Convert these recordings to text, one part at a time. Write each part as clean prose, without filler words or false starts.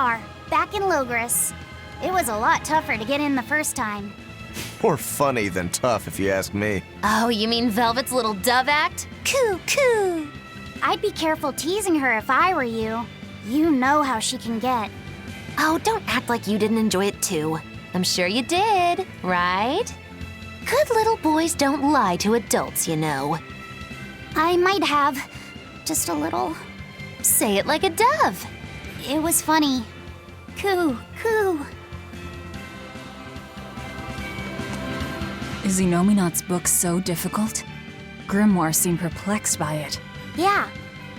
are, back in Loegres. It was a lot tougher to get in the first time. More funny than tough, if you ask me. Oh, you mean Velvet's little dove act? Coo, coo! I'd be careful teasing her if I were you. You know how she can get. Oh, don't act like you didn't enjoy it too. I'm sure you did, right? Good little boys don't lie to adults, you know. I might have. Just a little. Say it like a dove. It was funny. Coo, coo. Is Inominat's book so difficult? Grimoire seemed perplexed by it. Yeah.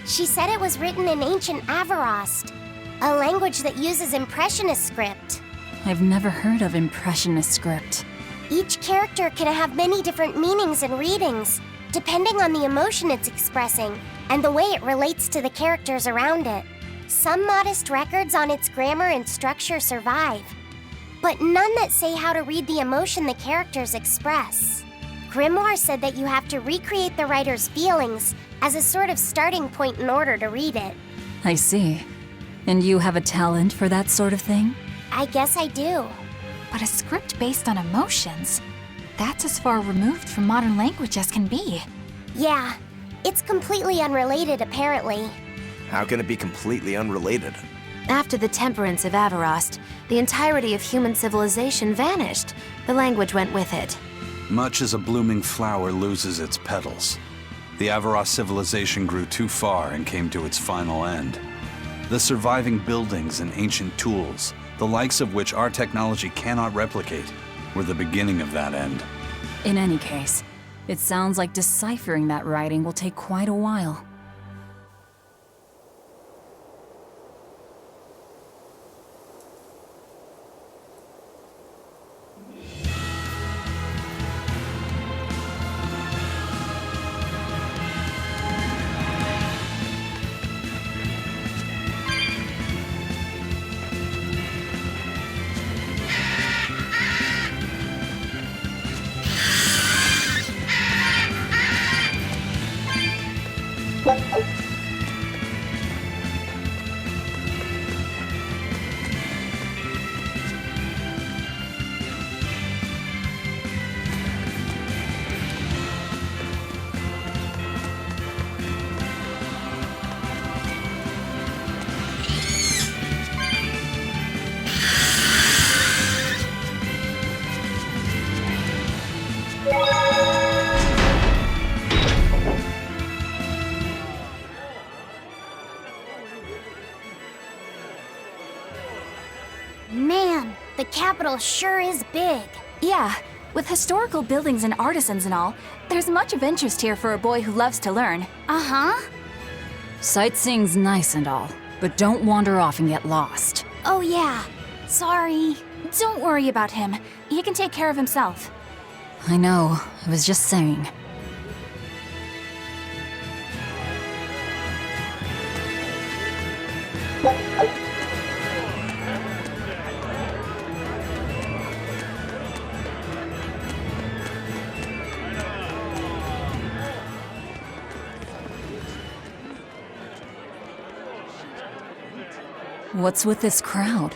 She said it was written in ancient Avarost, a language that uses Impressionist script. I've never heard of Impressionist script. Each character can have many different meanings and readings, depending on the emotion it's expressing and the way it relates to the characters around it. Some modest records on its grammar and structure survive, but none that say how to read the emotion the characters express. Grimoire said that you have to recreate the writer's feelings as a sort of starting point in order to read it. I see. And you have a talent for that sort of thing? I guess I do. But a script based on emotions? That's as far removed from modern language as can be. Yeah, it's completely unrelated apparently. How can it be completely unrelated? After the temperance of Avarost, the entirety of human civilization vanished. The language went with it. Much as a blooming flower loses its petals, the Avarost civilization grew too far and came to its final end. The surviving buildings and ancient tools, the likes of which our technology cannot replicate, were the beginning of that end. In any case, it sounds like deciphering that writing will take quite a while. Man, the capital sure is big. Yeah, with historical buildings and artisans and all, there's much of interest here for a boy who loves to learn. Uh-huh. Sightseeing's nice and all, but don't wander off and get lost. Oh yeah, sorry. Don't worry about him. He can take care of himself. I know, I was just saying. What's with this crowd?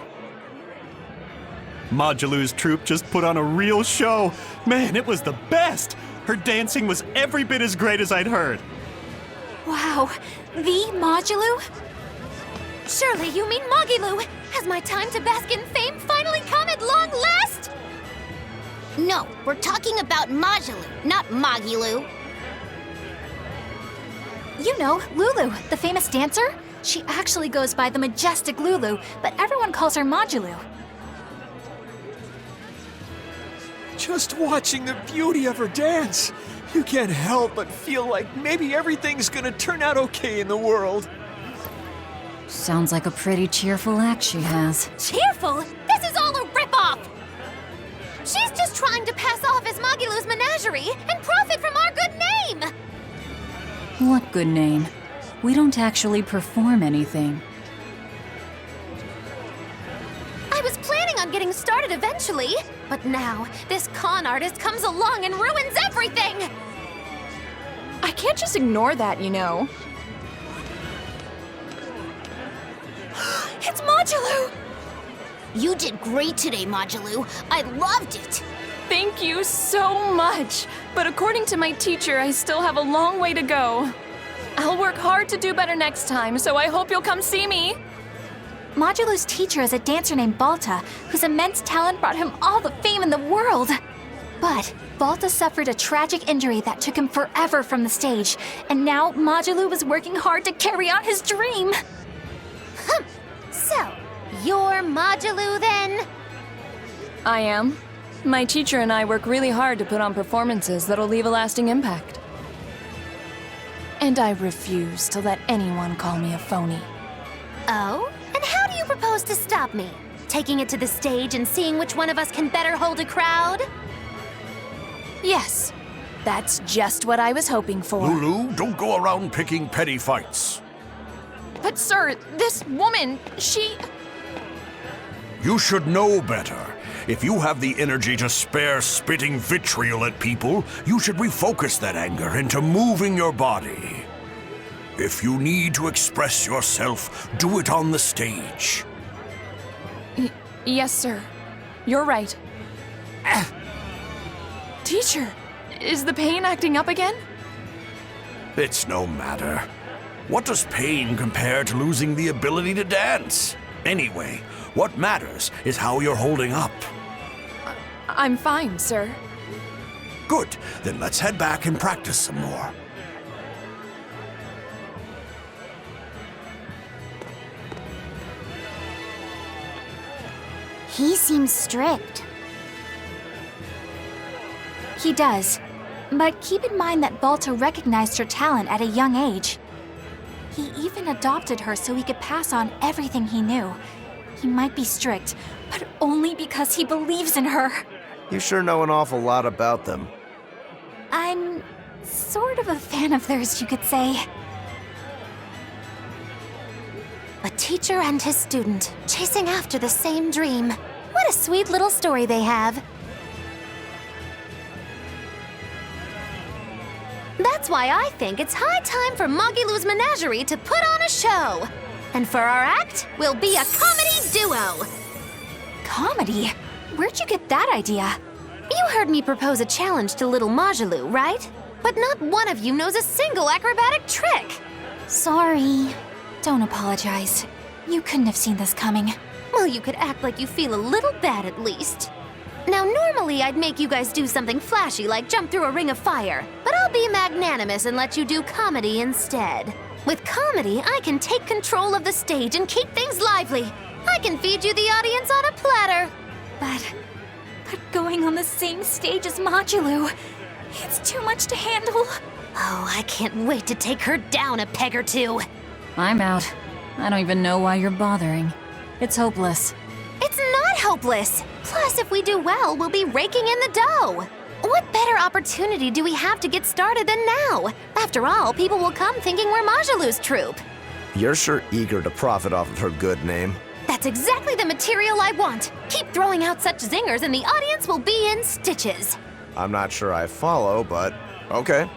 Modulu's troupe just put on a real show. Man, it was the best! Her dancing was every bit as great as I'd heard. Wow, the Modulu? Surely you mean Mogilu! Has my time to bask in fame finally come at long last? No, we're talking about Majulu, not Mogilu. You know, Lulu, the famous dancer? She actually goes by the majestic Lulu, but everyone calls her Modulu. Just watching the beauty of her dance, you can't help but feel like maybe everything's gonna turn out okay in the world. Sounds like a pretty cheerful act she has. Cheerful? This is all a ripoff! She's just trying to pass off as Mogilu's menagerie and profit from our good name! What good name? We don't actually perform anything. I was planning on getting started eventually, but now this con artist comes along and ruins everything! I can't just ignore that, you know. It's Modulu! You did great today, Modulu. I loved it. Thank you so much. But according to my teacher, I still have a long way to go. I'll work hard to do better next time, so I hope you'll come see me. Modulu's teacher is a dancer named Balta, whose immense talent brought him all the fame in the world. But Balta suffered a tragic injury that took him forever from the stage, and now Modulu is working hard to carry out his dream. So, you're Modulu then? I am. My teacher and I work really hard to put on performances that'll leave a lasting impact. And I refuse to let anyone call me a phony. Oh? And how do you propose to stop me? Taking it to the stage and seeing which one of us can better hold a crowd? Yes, that's just what I was hoping for. Lulu, don't go around picking petty fights. But sir, this woman, she... You should know better. If you have the energy to spare spitting vitriol at people, you should refocus that anger into moving your body. If you need to express yourself, do it on the stage. Yes, sir. You're right. Teacher, is the pain acting up again? It's no matter. What does pain compare to losing the ability to dance? Anyway, what matters is how you're holding up. I'm fine, sir. Good, then let's head back and practice some more. He seems strict. He does. But keep in mind that Balta recognized her talent at a young age. He even adopted her so he could pass on everything he knew. He might be strict, but only because he believes in her. You sure know an awful lot about them. I'm sort of a fan of theirs, you could say. A teacher and his student, chasing after the same dream. What a sweet little story they have. That's why I think it's high time for Mogilu's Menagerie to put on a show. And for our act, we'll be a comedy duo. Comedy? Where'd you get that idea? You heard me propose a challenge to little Mogilu, right? But not one of you knows a single acrobatic trick. Sorry. Don't apologize. You couldn't have seen this coming. Well, you could act like you feel a little bad at least. Now, normally I'd make you guys do something flashy like jump through a ring of fire, but I'll be magnanimous and let you do comedy instead. With comedy, I can take control of the stage and keep things lively. I can feed you the audience on a platter. But going on the same stage as Modulu, it's too much to handle. Oh, I can't wait to take her down a peg or two. I'm out. I don't even know why you're bothering. It's hopeless. It's not hopeless. Plus, if we do well, we'll be raking in the dough. What better opportunity do we have to get started than now? After all, people will come thinking we're Mogilu's troupe. You're sure eager to profit off of her good name. That's exactly the material I want. Keep throwing out such zingers and the audience will be in stitches. I'm not sure I follow, but okay.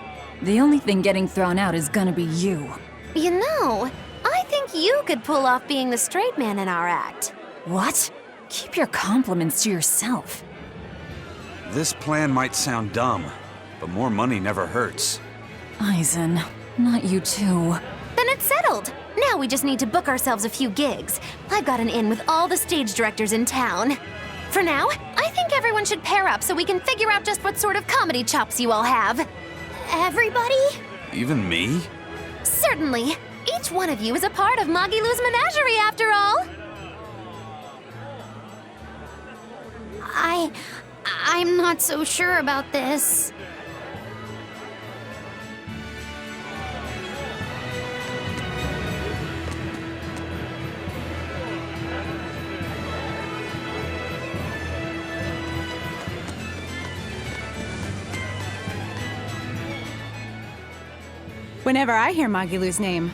The only thing getting thrown out is gonna be you. You know, I think you could pull off being the straight man in our act. What? Keep your compliments to yourself. This plan might sound dumb, but more money never hurts. Eisen, not you too. Then it's settled. Now we just need to book ourselves a few gigs. I've got an in with all the stage directors in town. For now, I think everyone should pair up so we can figure out just what sort of comedy chops you all have. Everybody? Even me? Certainly. Each one of you is a part of Mogilu's Menagerie, after all. I'm not so sure about this. Whenever I hear Mogilu's name,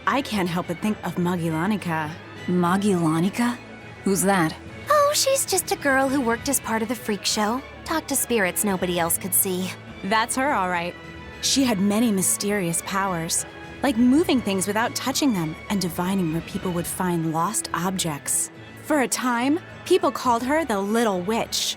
I can't help but think of Mogilanica. Mogilanica? Who's that? Oh, she's just a girl who worked as part of the freak show. Talked to spirits nobody else could see. That's her, all right. She had many mysterious powers, like moving things without touching them and divining where people would find lost objects. For a time, people called her the Little Witch.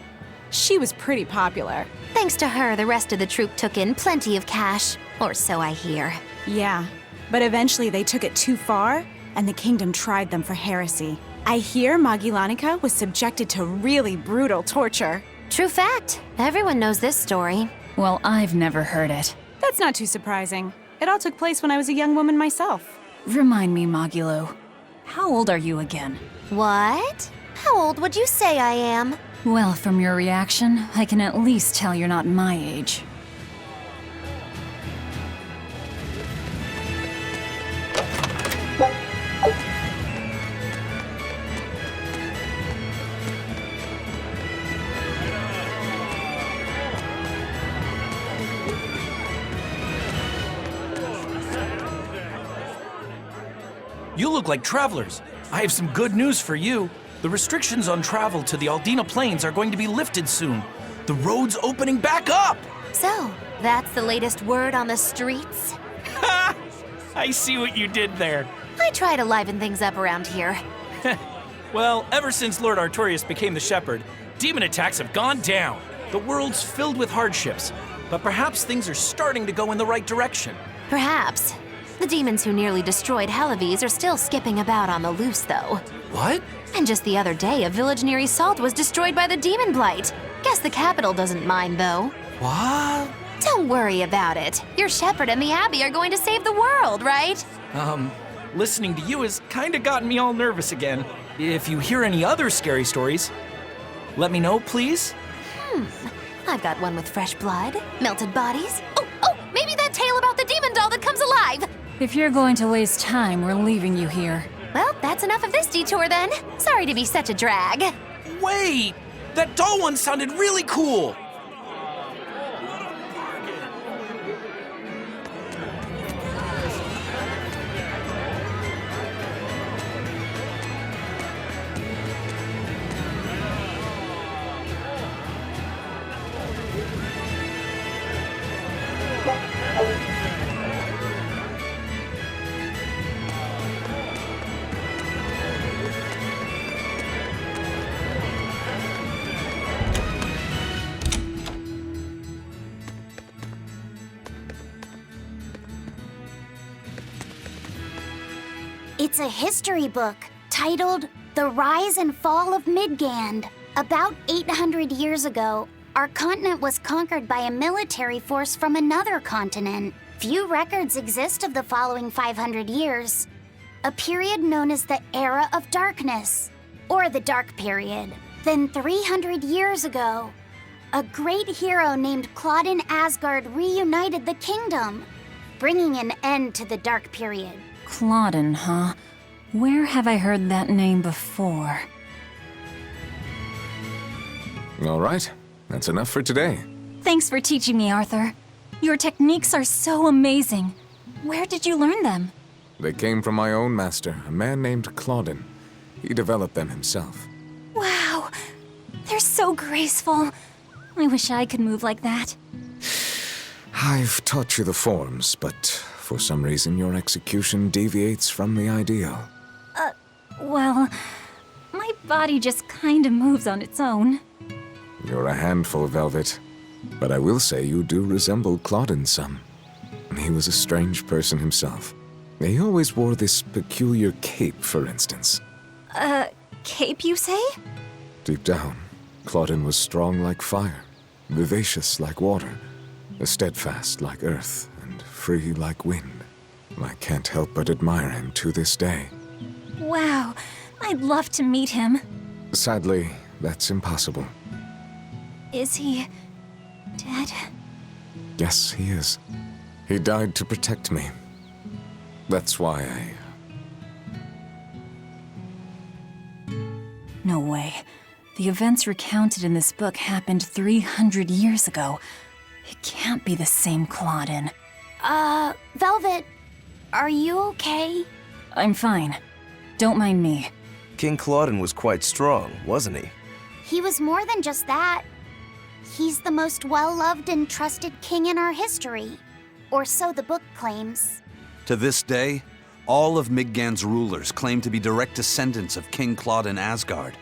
She was pretty popular. Thanks to her, the rest of the troop took in plenty of cash. Or so I hear. Yeah, but eventually they took it too far, and the kingdom tried them for heresy. I hear Magellanica was subjected to really brutal torture. True fact. Everyone knows this story. Well, I've never heard it. That's not too surprising. It all took place when I was a young woman myself. Remind me, Magilo. How old are you again? What? How old would you say I am? Well, from your reaction, I can at least tell you're not my age. You look like travelers. I have some good news for you. The restrictions on travel to the Aldina Plains are going to be lifted soon. The road's opening back up! So, that's the latest word on the streets? Ha! I see what you did there. I try to liven things up around here. Well, ever since Lord Artorius became the Shepherd, demon attacks have gone down. The world's filled with hardships, but perhaps things are starting to go in the right direction. Perhaps. The demons who nearly destroyed Halaves are still skipping about on the loose, though. What? And just the other day, a village near Salt was destroyed by the demon blight. Guess the capital doesn't mind, though. What? Don't worry about it. Your shepherd and the Abbey are going to save the world, right? Listening to you has kinda gotten me all nervous again. If you hear any other scary stories, let me know, please. I've got one with fresh blood, melted bodies. Oh, maybe that tale about the demon doll that comes alive! If you're going to waste time, we're leaving you here. Well, that's enough of this detour then. Sorry to be such a drag. Wait! That doll one sounded really cool! It's a history book titled The Rise and Fall of Midgand. About 800 years ago, our continent was conquered by a military force from another continent. Few records exist of the following 500 years, a period known as the Era of Darkness, or the Dark Period. Then 300 years ago, a great hero named Claudin Asgard reunited the kingdom, bringing an end to the Dark Period. Claudin, huh? Where have I heard that name before? All right, that's enough for today. Thanks for teaching me, Arthur. Your techniques are so amazing. Where did you learn them? They came from my own master, a man named Claudin. He developed them himself. Wow, they're so graceful. I wish I could move like that. I've taught you the forms, but for some reason your execution deviates from the ideal. Well, my body just kinda moves on its own. You're a handful, Velvet. But I will say you do resemble Claudin some. He was a strange person himself. He always wore this peculiar cape, for instance. Cape, you say? Deep down, Claudin was strong like fire, vivacious like water, steadfast like earth, and free like wind. I can't help but admire him to this day. Wow, I'd love to meet him. Sadly, that's impossible. Is he dead? Yes, he is. He died to protect me. That's why No way. The events recounted in this book happened 300 years ago. It can't be the same Claudin. Velvet, are you okay? I'm fine. Don't mind me. King Claudin was quite strong, wasn't he? He was more than just that. He's the most well-loved and trusted king in our history. Or so the book claims. To this day, All of Midgard's rulers claim to be direct descendants of King Claude in Asgard.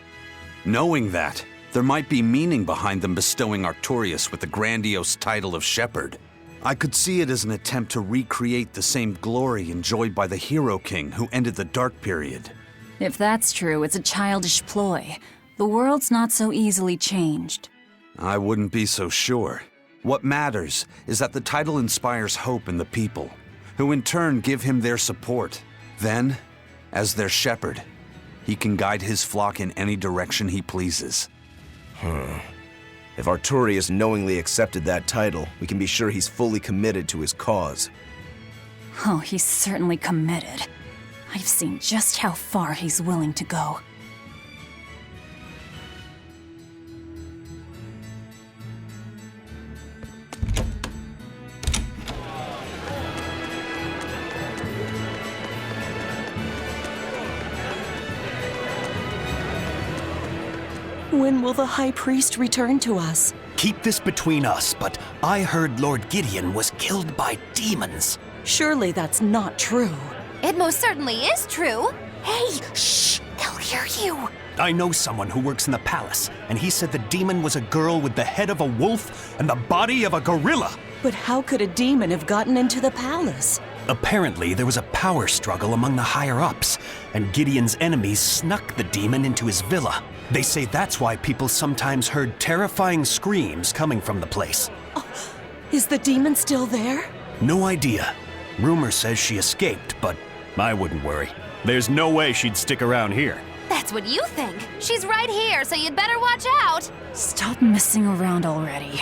Knowing that, there might be meaning behind them bestowing Artorias with the grandiose title of Shepherd. I could see it as an attempt to recreate the same glory enjoyed by the Hero King who ended the Dark Period. If that's true, it's a childish ploy. The world's not so easily changed. I wouldn't be so sure. What matters is that the title inspires hope in the people, who in turn give him their support. Then, as their shepherd, he can guide his flock in any direction he pleases. If Artorias knowingly accepted that title, we can be sure he's fully committed to his cause. Oh, he's certainly committed. I've seen just how far he's willing to go. When will the High Priest return to us? Keep this between us, but I heard Lord Gideon was killed by demons. Surely that's not true. It most certainly is true. Hey, shh! They'll hear you. I know someone who works in the palace, and he said the demon was a girl with the head of a wolf and the body of a gorilla. But how could a demon have gotten into the palace? Apparently, there was a power struggle among the higher-ups, and Gideon's enemies snuck the demon into his villa. They say that's why people sometimes heard terrifying screams coming from the place. Oh, is the demon still there? No idea. Rumor says she escaped, but I wouldn't worry. There's no way she'd stick around here. That's what you think. She's right here, so you'd better watch out. Stop messing around already.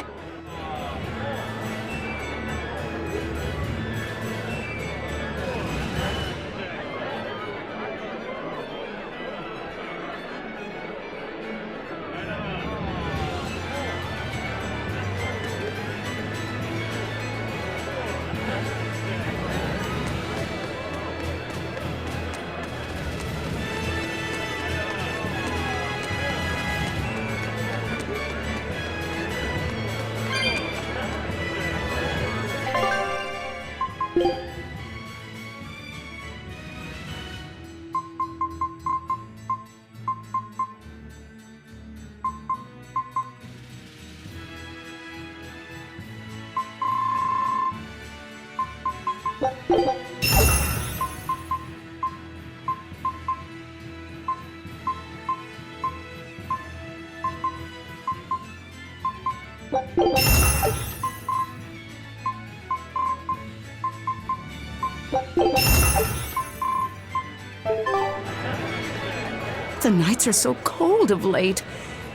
The nights are so cold of late.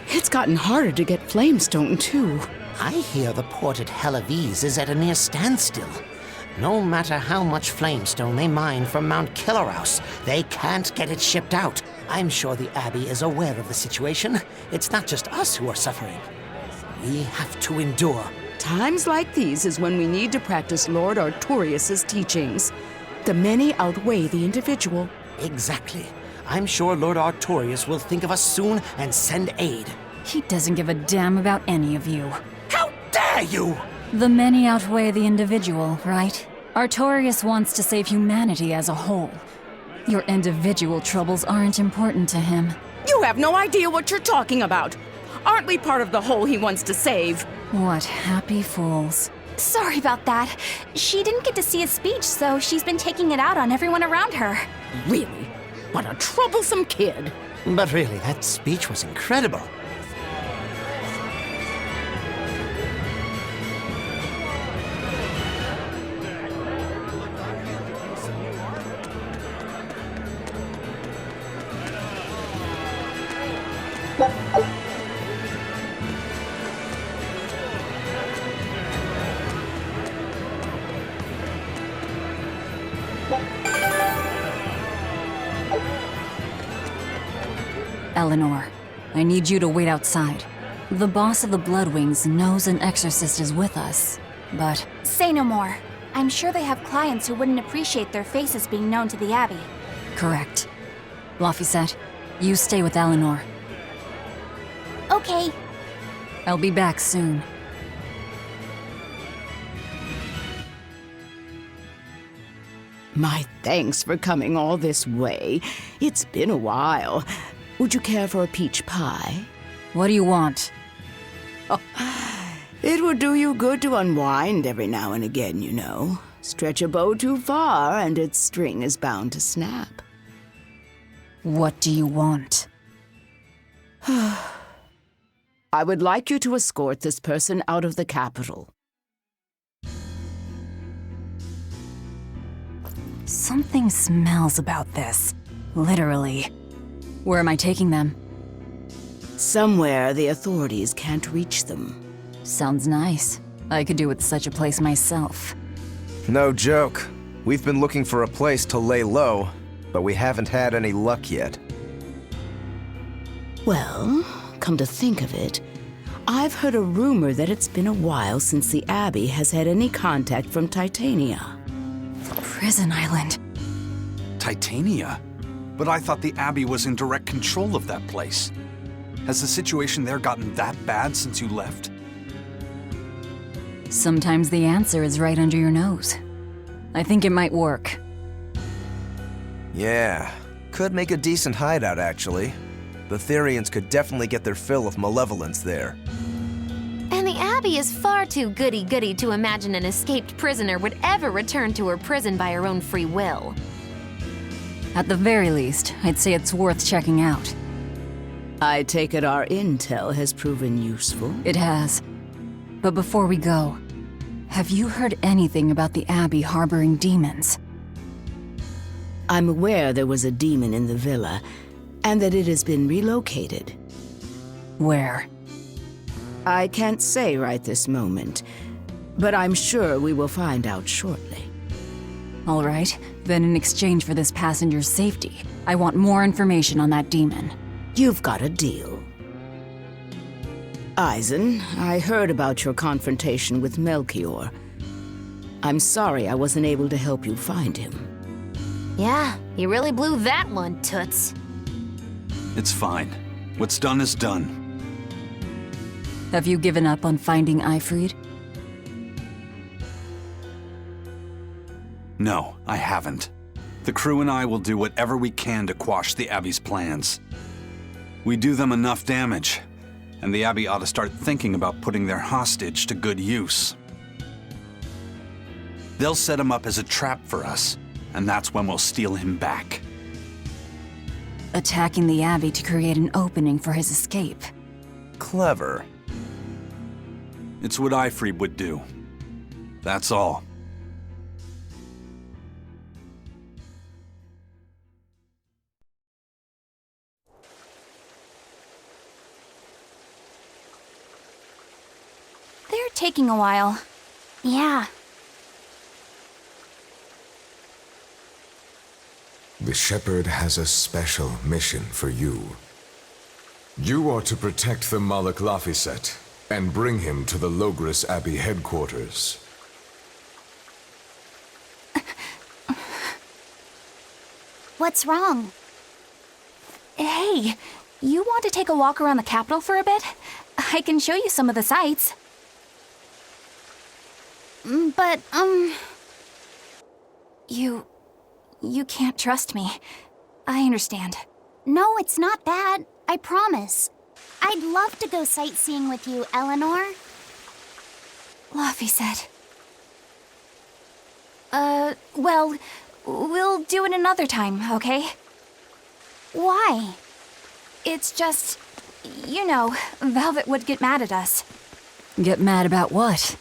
It's gotten harder to get flamestone, too. I hear the port at Helavis is at a near standstill. No matter how much flamestone they mine from Mount Killerhouse, they can't get it shipped out. I'm sure the Abbey is aware of the situation. It's not just us who are suffering. We have to endure. Times like these is when we need to practice Lord Artorias' teachings. The many outweigh the individual. Exactly. I'm sure Lord Artorias will think of us soon and send aid. He doesn't give a damn about any of you. How dare you! The many outweigh the individual, right? Artorias wants to save humanity as a whole. Your individual troubles aren't important to him. You have no idea what you're talking about. Aren't we part of the whole he wants to save? What happy fools. Sorry about that. She didn't get to see his speech, so she's been taking it out on everyone around her. Really? What a troublesome kid. But really, that speech was incredible. Eleanor, I need you to wait outside. The boss of the Bloodwings knows an exorcist is with us, but... Say no more. I'm sure they have clients who wouldn't appreciate their faces being known to the Abbey. Correct. Laphicet, you stay with Eleanor. Okay. I'll be back soon. My thanks for coming all this way. It's been a while. Would you care for a peach pie? What do you want? It would do you good to unwind every now and again, you know. Stretch a bow too far and its string is bound to snap. What do you want? I would like you to escort this person out of the capital. Something smells about this. Literally. Where am I taking them? Somewhere the authorities can't reach them. Sounds nice. I could do with such a place myself. No joke. We've been looking for a place to lay low, but we haven't had any luck yet. Well, come to think of it, I've heard a rumor that it's been a while since the Abbey has had any contact from Titania. Prison Island. Titania? But I thought the Abbey was in direct control of that place. Has the situation there gotten that bad since you left? Sometimes the answer is right under your nose. I think it might work. Yeah, could make a decent hideout, actually. The Therians could definitely get their fill of malevolence there. And the Abbey is far too goody-goody to imagine an escaped prisoner would ever return to her prison by her own free will. At the very least, I'd say it's worth checking out. I take it our intel has proven useful. It has. But before we go, have you heard anything about the Abbey harboring demons? I'm aware there was a demon in the villa, and that it has been relocated. Where? I can't say right this moment, but I'm sure we will find out shortly. All right, then in exchange for this passenger's safety, I want more information on that demon. You've got a deal. Eisen, I heard about your confrontation with Melchior. I'm sorry I wasn't able to help you find him. Yeah, you really blew that one, Toots. It's fine. What's done is done. Have you given up on finding Eifried? No, I haven't. The crew and I will do whatever we can to quash the Abbey's plans. We do them enough damage, and the Abbey ought to start thinking about putting their hostage to good use. They'll set him up as a trap for us, and that's when we'll steal him back. Attacking the Abbey to create an opening for his escape. Clever. It's what Eifried would do. That's all. They're taking a while. Yeah. The Shepherd has a special mission for you. You are to protect the Malak Laphicet and bring him to the Loegres Abbey headquarters. What's wrong? Hey, you want to take a walk around the capital for a bit? I can show you some of the sights. But, You can't trust me. I understand. No, it's not that. I promise. I'd love to go sightseeing with you, Eleanor. Laphicet. Well, we'll do it another time, okay? Why? It's just, you know, Velvet would get mad at us. Get mad about what?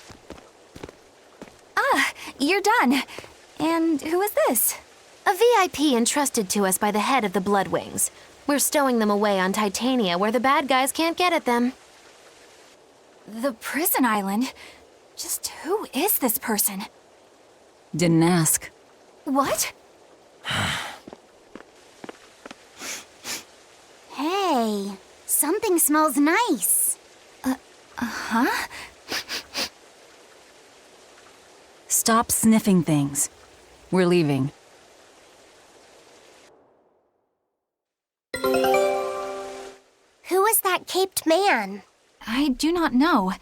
Ah, you're done. And who is this? A VIP entrusted to us by the head of the Bloodwings. We're stowing them away on Titania where the bad guys can't get at them. The prison island? Just who is this person? Didn't ask. What? Hey, something smells nice. Huh? Stop sniffing things. We're leaving. Who is that caped man? I do not know,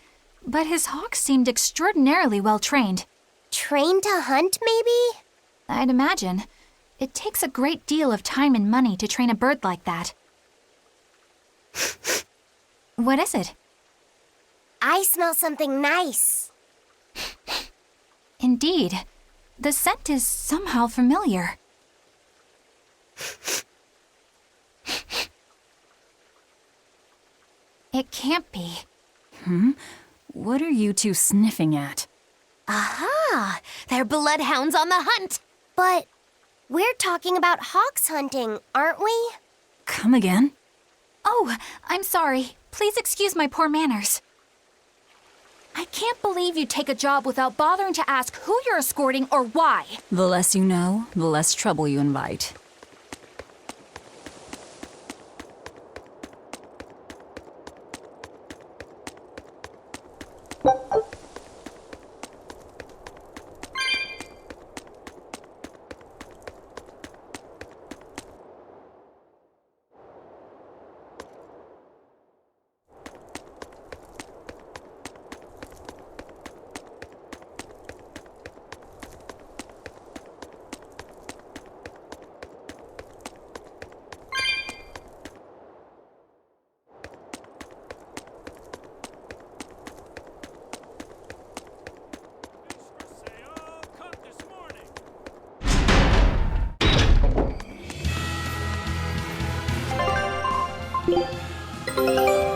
but his hawks seemed extraordinarily well trained. Trained to hunt, maybe? I'd imagine. It takes a great deal of time and money to train a bird like that. What is it? I smell something nice. Indeed. The scent is somehow familiar. It can't be. What are you two sniffing at? Aha! They're bloodhounds on the hunt! But we're talking about hawks hunting, aren't we? Come again? Oh, I'm sorry. Please excuse my poor manners. I can't believe you take a job without bothering to ask who you're escorting or why. The less you know, the less trouble you invite.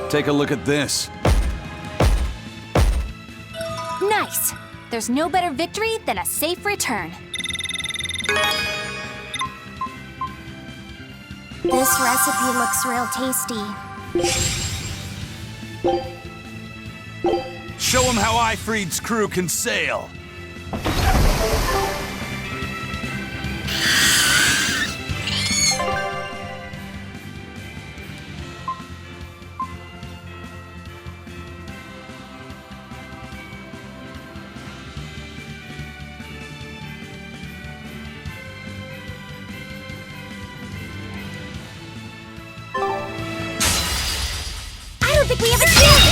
Take a look at this. Nice! There's no better victory than a safe return. This recipe looks real tasty. Show him how Ifrid's crew can sail. I don't think we have a chance!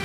Are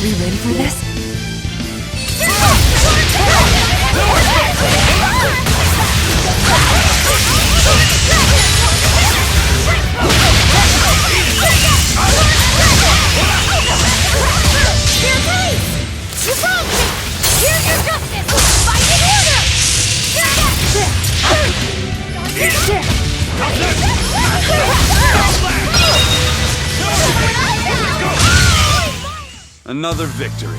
we ready for this? Another victory.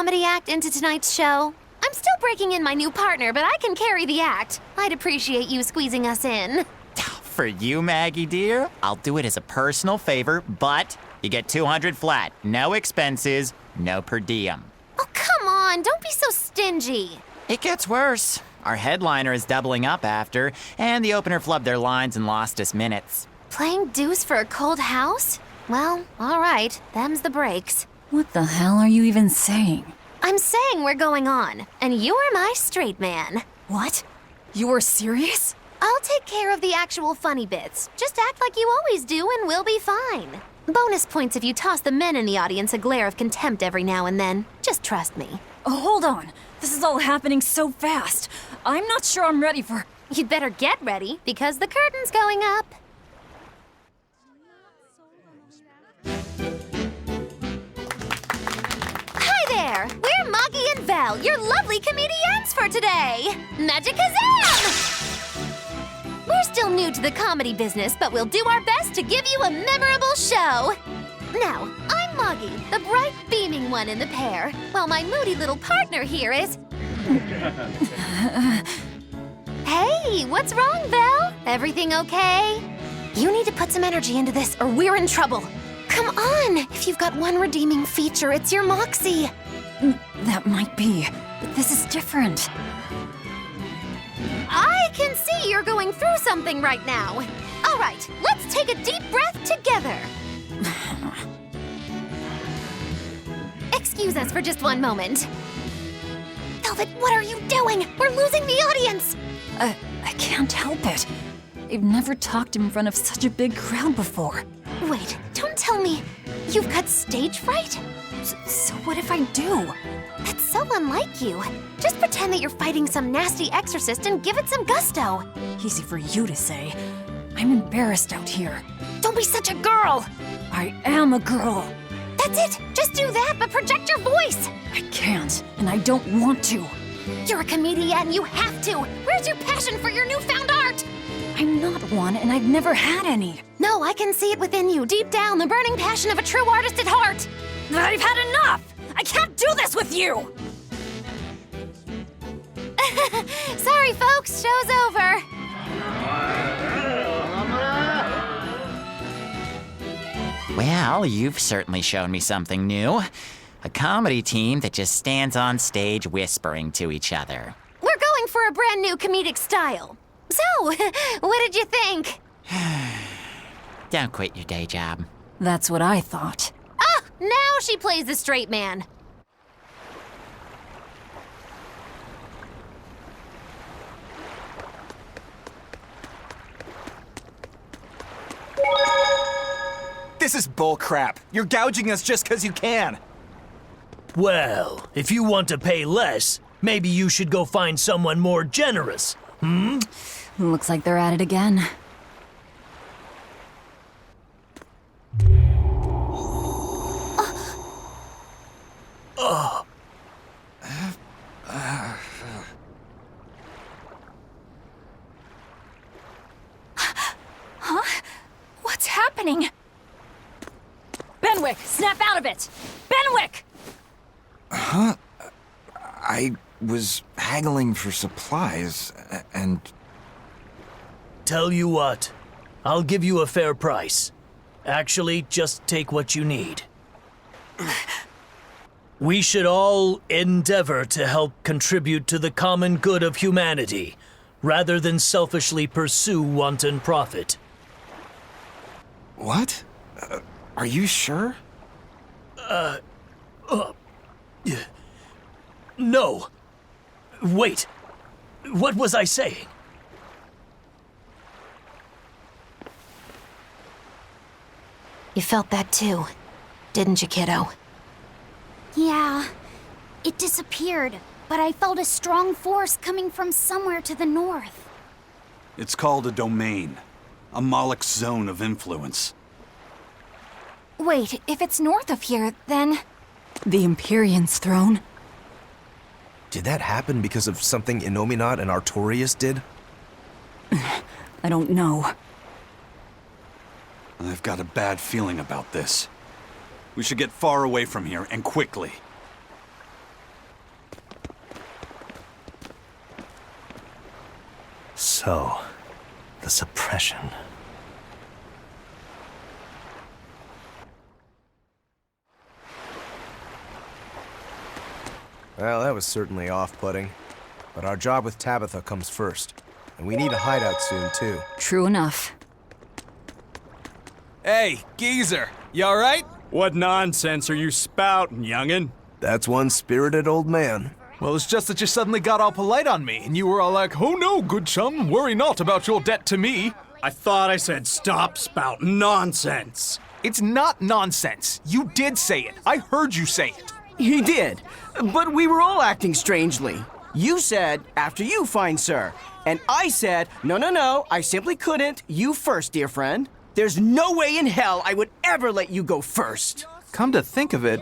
comedy act into tonight's show? I'm still breaking in my new partner, but I can carry the act. I'd appreciate you squeezing us in. For you, Maggie dear, I'll do it as a personal favor, but you get 200 flat. No expenses, no per diem. Oh, come on, don't be so stingy. It gets worse. Our headliner is doubling up after, and the opener flubbed their lines and lost us minutes. Playing deuce for a cold house? Well, all right, them's the breaks. What the hell are you even saying? I'm saying we're going on, and you're my straight man. What? You're serious? I'll take care of the actual funny bits. Just act like you always do and we'll be fine. Bonus points if you toss the men in the audience a glare of contempt every now and then. Just trust me. Oh, hold on. This is all happening so fast. I'm not sure I'm ready for... You'd better get ready, because the curtain's going up. Hi there! We're Moggy and Val, your lovely comedians for today! Magicazam! We're still new to the comedy business, but we'll do our best to give you a memorable show. Now, I'm Moggy, the bright, beaming one in the pair, while my moody little partner here is... Hey, what's wrong, Val? Everything okay? You need to put some energy into this, or we're in trouble. Come on! If you've got one redeeming feature, it's your moxie. That might be, but this is different. I can see you're going through something right now. All right, let's take a deep breath together. Excuse us for just one moment. Velvet, what are you doing? We're losing the audience. I can't help it. I've never talked in front of such a big crowd before. Wait, don't tell me you've got stage fright? So what if I do? That's so unlike you. Just pretend that you're fighting some nasty exorcist and give it some gusto. Easy for you to say. I'm embarrassed out here. Don't be such a girl. I am a girl. That's it. Just do that, but project your voice. I can't, and I don't want to. You're a comedian, you have to. Where's your passion for your newfound art? I'm not one, and I've never had any. No, I can see it within you, deep down, the burning passion of a true artist at heart. I've had enough! I can't do this with you! Sorry, folks, show's over. Well, you've certainly shown me something new. A comedy team that just stands on stage whispering to each other. We're going for a brand new comedic style. So, what did you think? Don't quit your day job. That's what I thought. Ah, now she plays the straight man. This is bullcrap. You're gouging us just because you can. Well, if you want to pay less, maybe you should go find someone more generous. Looks like they're at it again. Huh? What's happening? Benwick, snap out of it! Benwick! Huh? I was haggling for supplies, and... Tell you what, I'll give you a fair price. Actually, just take what you need. We should all endeavor to help contribute to the common good of humanity, rather than selfishly pursue wanton profit. What? Are you sure? No. Wait. What was I saying? You felt that too, didn't you, kiddo? Yeah, it disappeared, but I felt a strong force coming from somewhere to the north. It's called a domain, a Moloch zone of influence. Wait, if it's north of here, then... The Empyrean's throne? Did that happen because of something Innominat and Artorias did? I don't know. I've got a bad feeling about this. We should get far away from here, and quickly. So, the suppression. Well, that was certainly off-putting. But our job with Tabitha comes first. And we need a hideout soon, too. True enough. Hey, geezer, you alright? What nonsense are you spouting, youngin'? That's one spirited old man. Well, it's just that you suddenly got all polite on me, and you were all like, "Oh no, good chum, worry not about your debt to me." I thought I said stop spouting nonsense. It's not nonsense. You did say it. I heard you say it. He did, but we were all acting strangely. You said, "After you, fine sir." And I said, No, I simply couldn't. You first, dear friend. There's no way in hell I would ever let you go first. Come to think of it,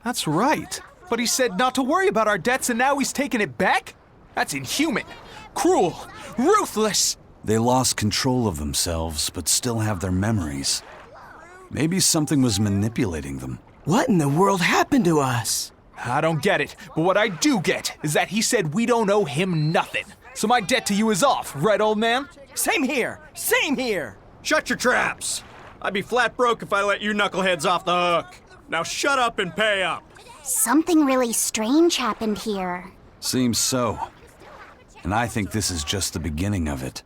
that's right. But he said not to worry about our debts, and now he's taking it back? That's inhuman, cruel, ruthless. They lost control of themselves, but still have their memories. Maybe something was manipulating them. What in the world happened to us? I don't get it, but what I do get is that he said we don't owe him nothing. So my debt to you is off, right, old man? Same here, same here. Shut your traps. I'd be flat broke if I let you knuckleheads off the hook. Now shut up and pay up. Something really strange happened here. Seems so. And I think this is just the beginning of it.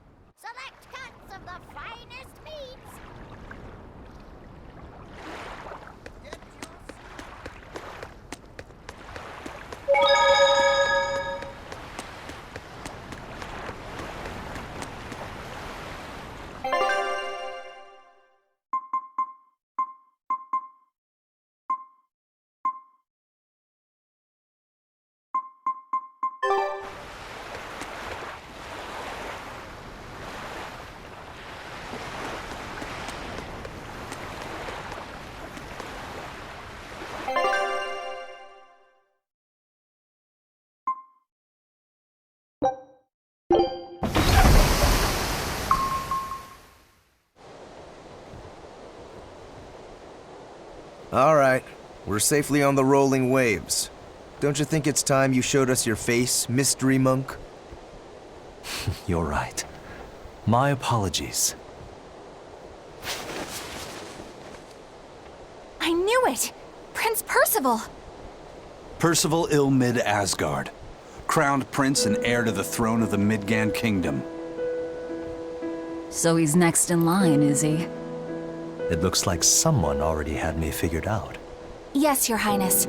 All right, we're safely on the rolling waves. Don't you think it's time you showed us your face, Mystery Monk? You're right. My apologies. I knew it! Prince Percival! Percival Ilmid Asgard, crowned prince and heir to the throne of the Midgand Kingdom. So he's next in line, is he? It looks like someone already had me figured out. Yes, Your Highness.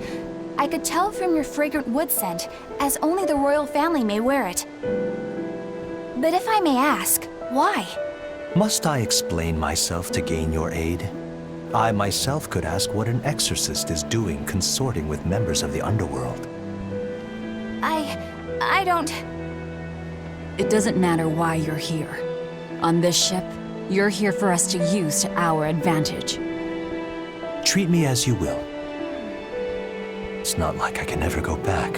I could tell from your fragrant wood scent, as only the royal family may wear it. But if I may ask, why? Must I explain myself to gain your aid? I myself could ask what an exorcist is doing consorting with members of the underworld. I don't... It doesn't matter why you're here. On this ship, you're here for us to use to our advantage. Treat me as you will. It's not like I can ever go back.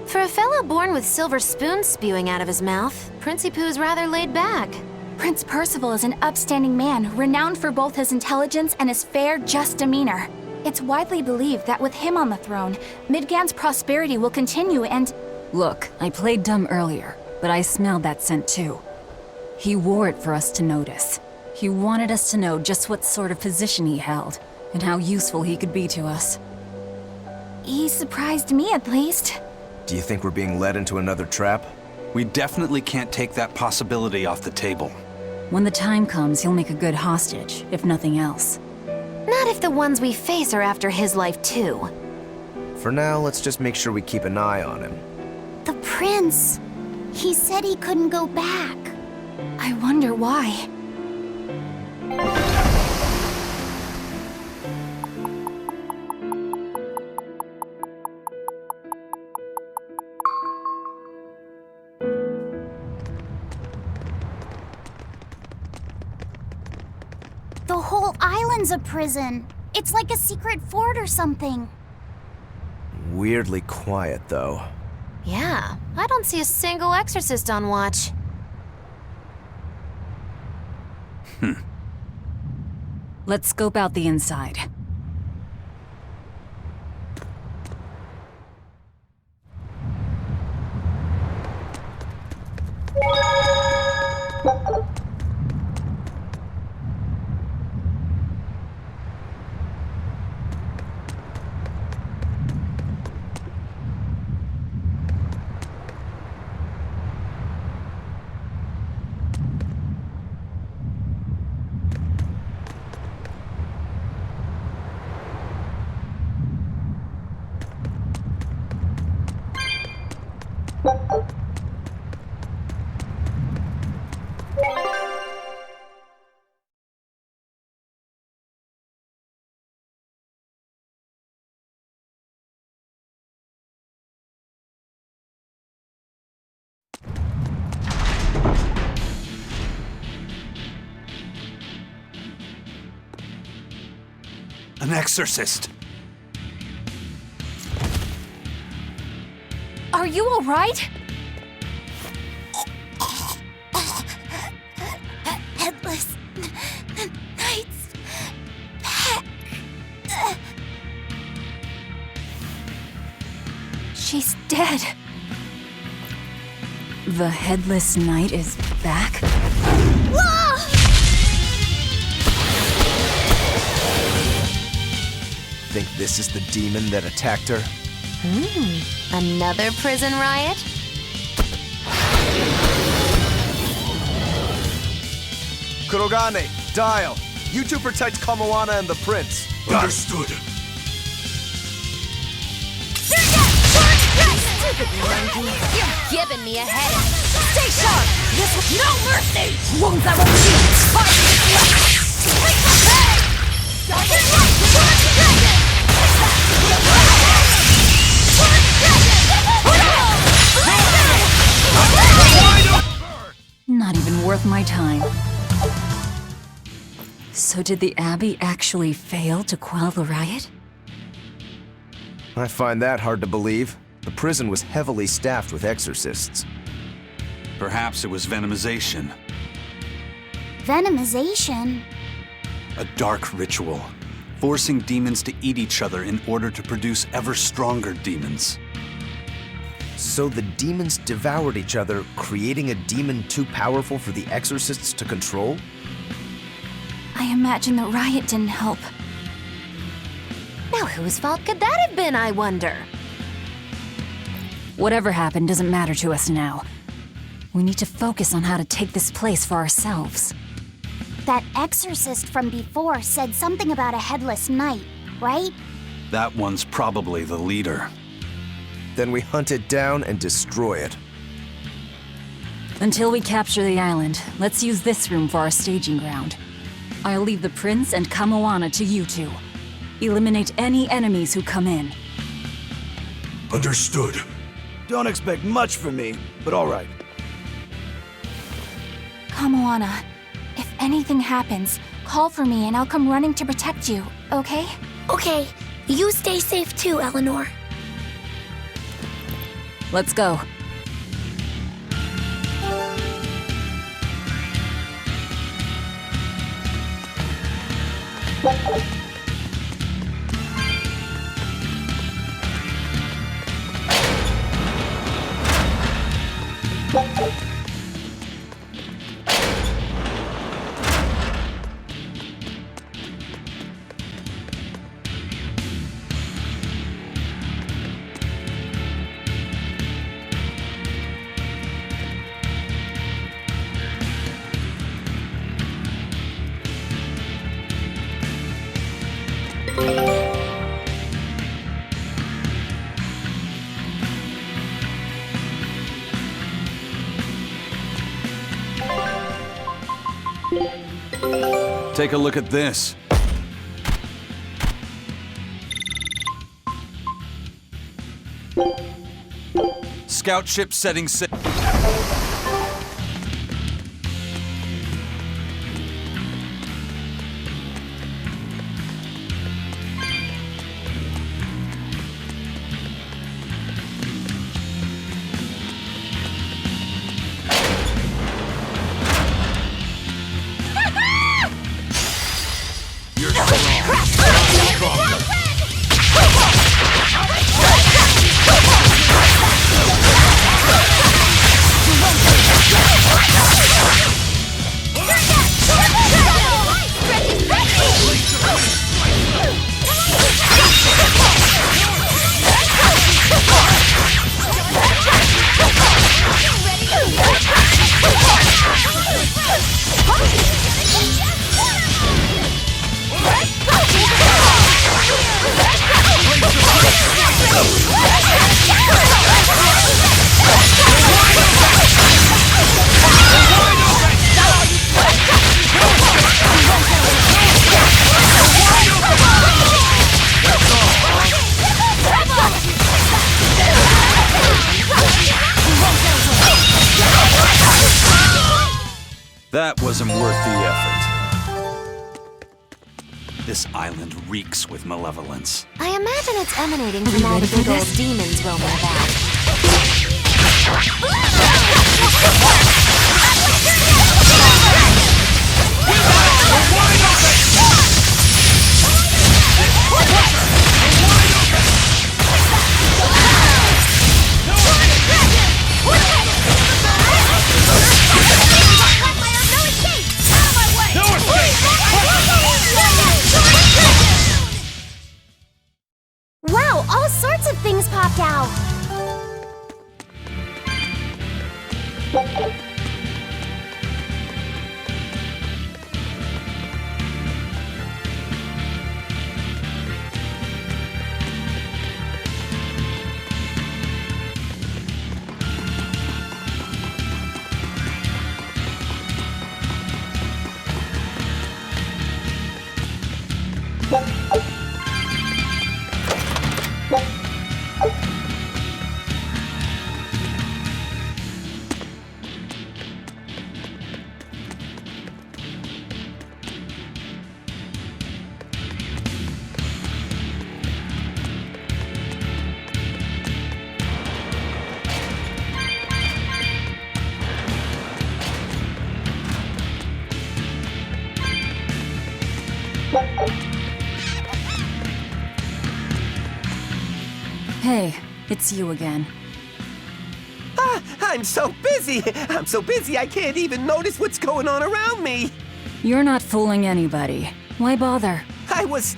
For a fellow born with silver spoons spewing out of his mouth, Princie Pooh's rather laid back. Prince Percival is an upstanding man, renowned for both his intelligence and his fair, just demeanor. It's widely believed that with him on the throne, Midgand's prosperity will continue and... Look, I played dumb earlier, but I smelled that scent too. He wore it for us to notice. He wanted us to know just what sort of position he held, and how useful he could be to us. He surprised me, at least. Do you think we're being led into another trap? We definitely can't take that possibility off the table. When the time comes, he'll make a good hostage, if nothing else. Not if the ones we face are after his life too. For now, let's just make sure we keep an eye on him. The prince. He said he couldn't go back. I wonder why. The whole island's a prison. It's like a secret fort or something. Weirdly quiet, though. Yeah, I don't see a single exorcist on watch. Let's scope out the inside. An exorcist. Are you all right? Headless Knight's back. She's dead. The Headless Knight is back? Whoa! Think this is the demon that attacked her? Another prison riot? Kurogane, Dial. You two protect Kamoana and the prince. Understood. You're giving me a headache. Stay sharp! This was no mercy! Wounds that won't heal! Fight Not even worth my time. So did the Abbey actually fail to quell the riot? I find that hard to believe. The prison was heavily staffed with exorcists. Perhaps it was venomization. Venomization? A dark ritual, forcing demons to eat each other in order to produce ever stronger demons. So the demons devoured each other, creating a demon too powerful for the exorcists to control? I imagine the riot didn't help. Now whose fault could that have been, I wonder? Whatever happened doesn't matter to us now. We need to focus on how to take this place for ourselves. That exorcist from before said something about a headless knight, right? That one's probably the leader. Then we hunt it down and destroy it. Until we capture the island, let's use this room for our staging ground. I'll leave the prince and Kamoana to you two. Eliminate any enemies who come in. Understood. Don't expect much from me, but all right. Kamoana, if anything happens, call for me and I'll come running to protect you, okay? Okay, you stay safe too, Eleanor. Let's go. Take a look at this. Scout ship setting sail. That wasn't worth the effort. This island reeks with malevolence. I imagine it's emanating from all the big old demons roaming about. Wow, all sorts of things popped out! Hey, it's you again. I'm so busy! I'm so busy I can't even notice what's going on around me! You're not fooling anybody. Why bother? I was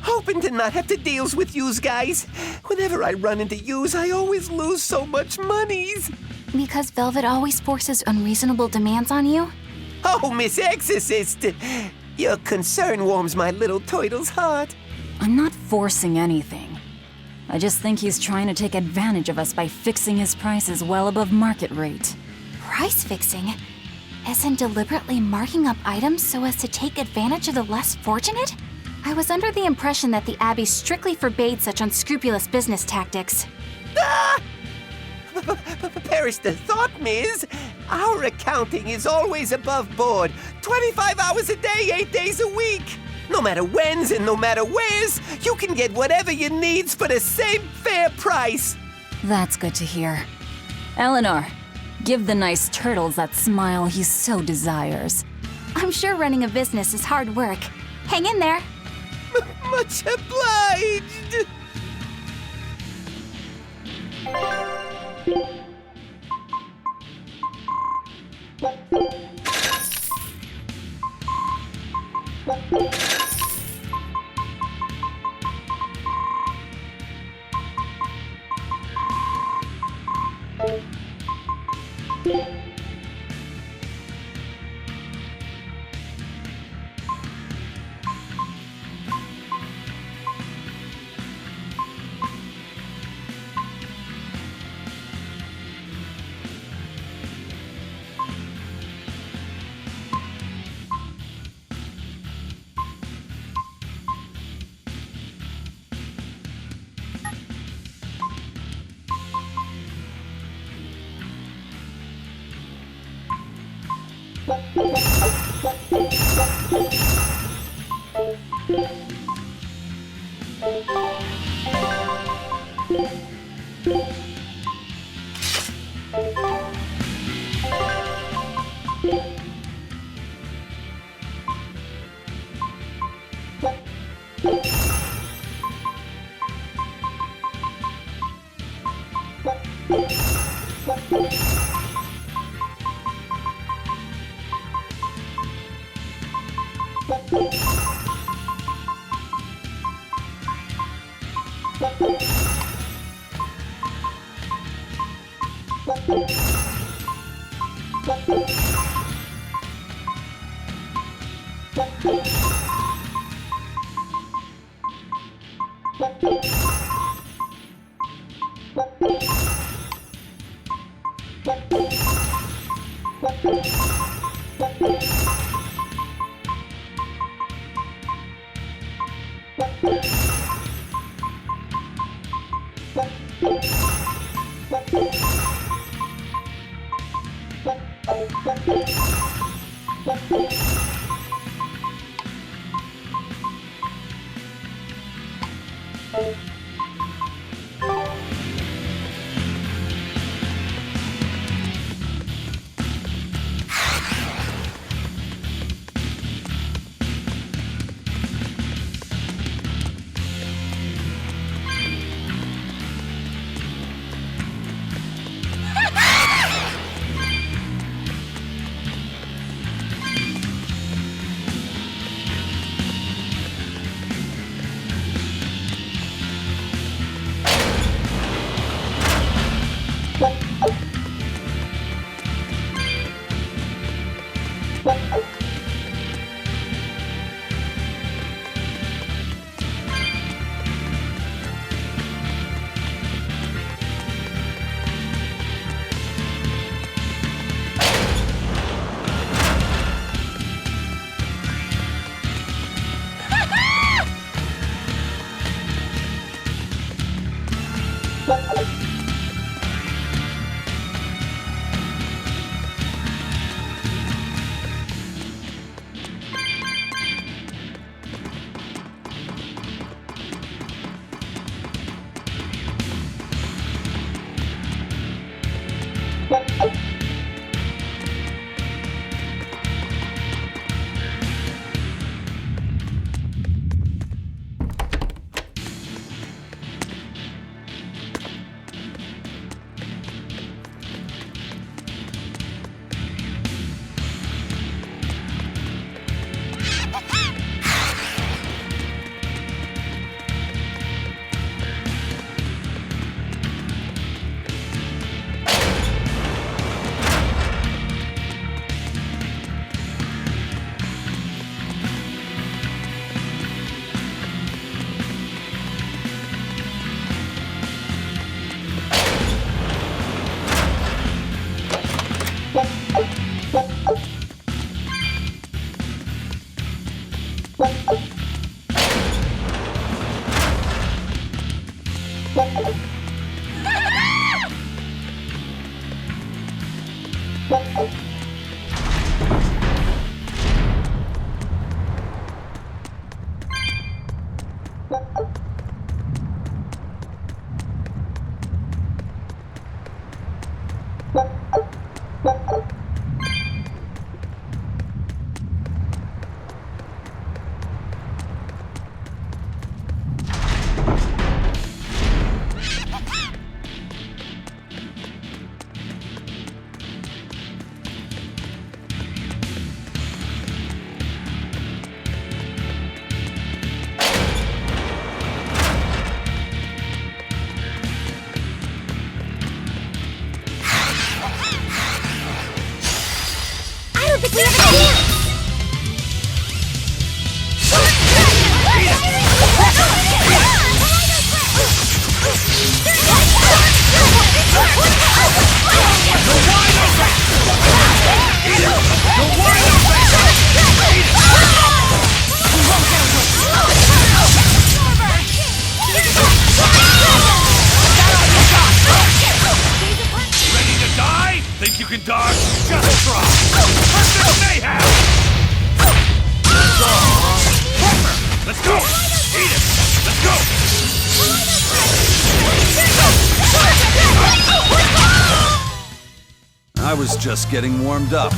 hoping to not have to deal with yous guys. Whenever I run into yous, I always lose so much monies. Because Velvet always forces unreasonable demands on you? Oh, Miss Exorcist! Your concern warms my little turtle's heart. I'm not forcing anything. I just think he's trying to take advantage of us by fixing his prices well above market rate. Price fixing? As in deliberately marking up items so as to take advantage of the less fortunate? I was under the impression that the Abbey strictly forbade such unscrupulous business tactics. Ah! Perish the thought, Miss. Our accounting is always above board. 25 hours a day, 8 days a week. No matter whens and no matter wheres, you can get whatever you needs for the same fair price. That's good to hear. Eleanor, give the nice turtles that smile he so desires. I'm sure running a business is hard work. Hang in there. Much obliged. I was just getting warmed up.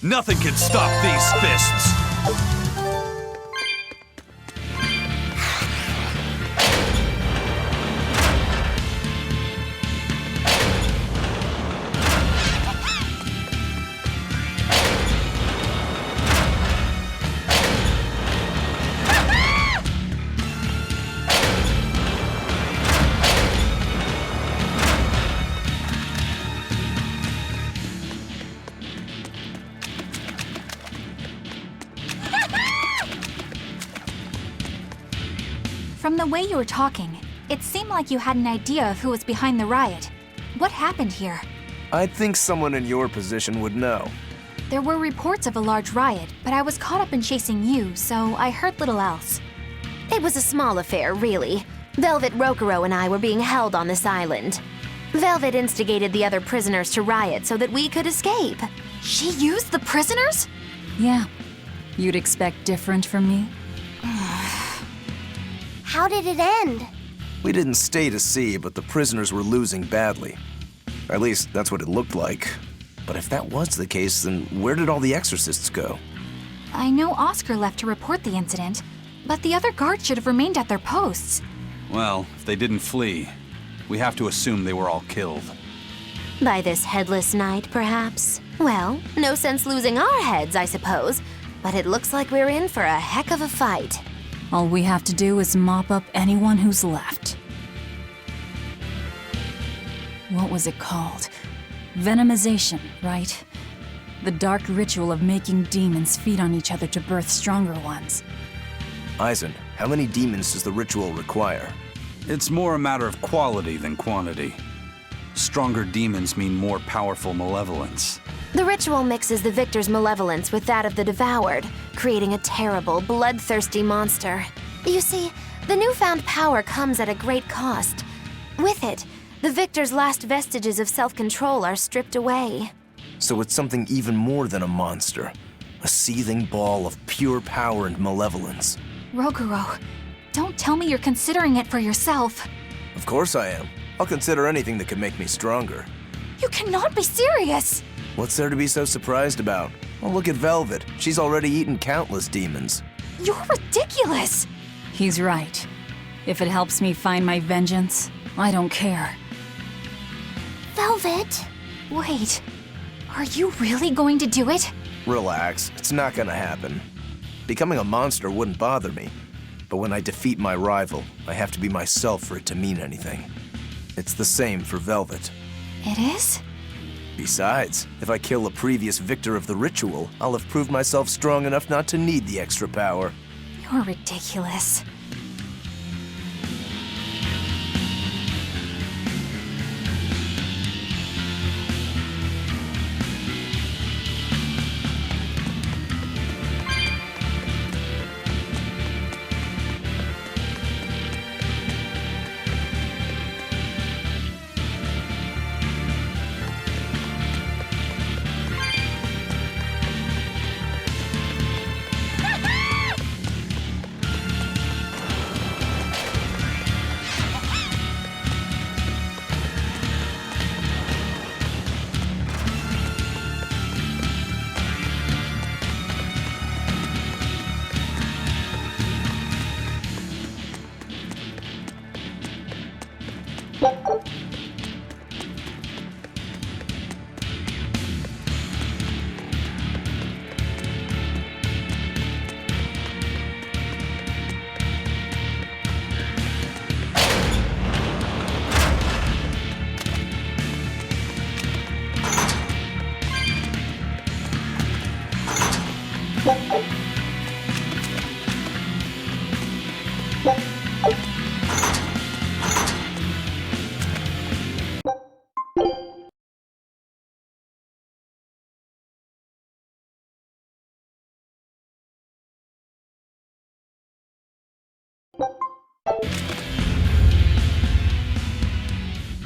Nothing can stop these fists! From the way you were talking, it seemed like you had an idea of who was behind the riot. What happened here? I'd think someone in your position would know. There were reports of a large riot, but I was caught up in chasing you, so I heard little else. It was a small affair, really. Velvet Rokurou and I were being held on this island. Velvet instigated the other prisoners to riot so that we could escape. She used the prisoners? Yeah. You'd expect different from me? How did it end? We didn't stay to see, but the prisoners were losing badly. Or at least, that's what it looked like. But if that was the case, then where did all the exorcists go? I know Oscar left to report the incident, but the other guards should have remained at their posts. Well, if they didn't flee, we have to assume they were all killed. By this headless knight, perhaps? Well, no sense losing our heads, I suppose. But it looks like we're in for a heck of a fight. All we have to do is mop up anyone who's left. What was it called? Venomization, right? The dark ritual of making demons feed on each other to birth stronger ones. Eisen, how many demons does the ritual require? It's more a matter of quality than quantity. Stronger demons mean more powerful malevolence. The ritual mixes the victor's malevolence with that of the devoured, creating a terrible, bloodthirsty monster. You see, the newfound power comes at a great cost. With it, the victor's last vestiges of self-control are stripped away. So it's something even more than a monster. A seething ball of pure power and malevolence. Rokurou, don't tell me you're considering it for yourself. Of course I am. I'll consider anything that can make me stronger. You cannot be serious! What's there to be so surprised about? Well, look at Velvet. She's already eaten countless demons. You're ridiculous! He's right. If it helps me find my vengeance, I don't care. Velvet? Wait, are you really going to do it? Relax, it's not gonna happen. Becoming a monster wouldn't bother me, but when I defeat my rival, I have to be myself for it to mean anything. It's the same for Velvet. It is? Besides, if I kill a previous victor of the ritual, I'll have proved myself strong enough not to need the extra power. You're ridiculous.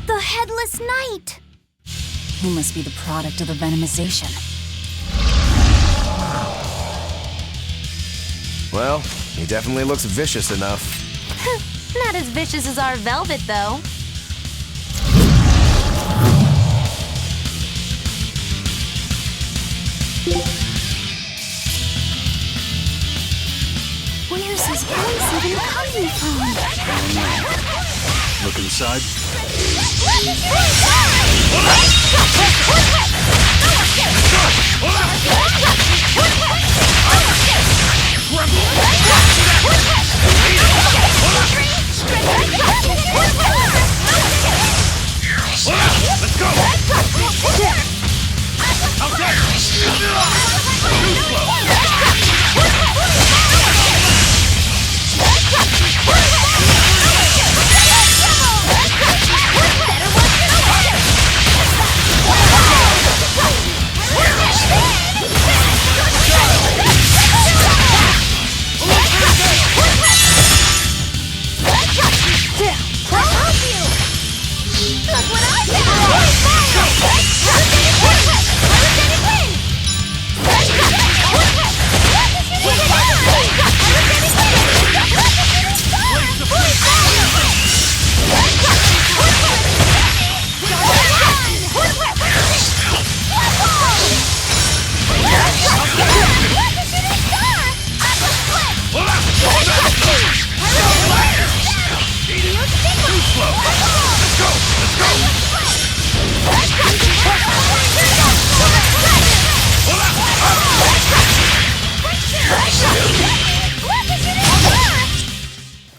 The Headless Knight! He must be the product of the venomization. Well, he definitely looks vicious enough. Not as vicious as our Velvet, though. Yeah. even coming from? Look inside. Let's go! Out there! Too slow!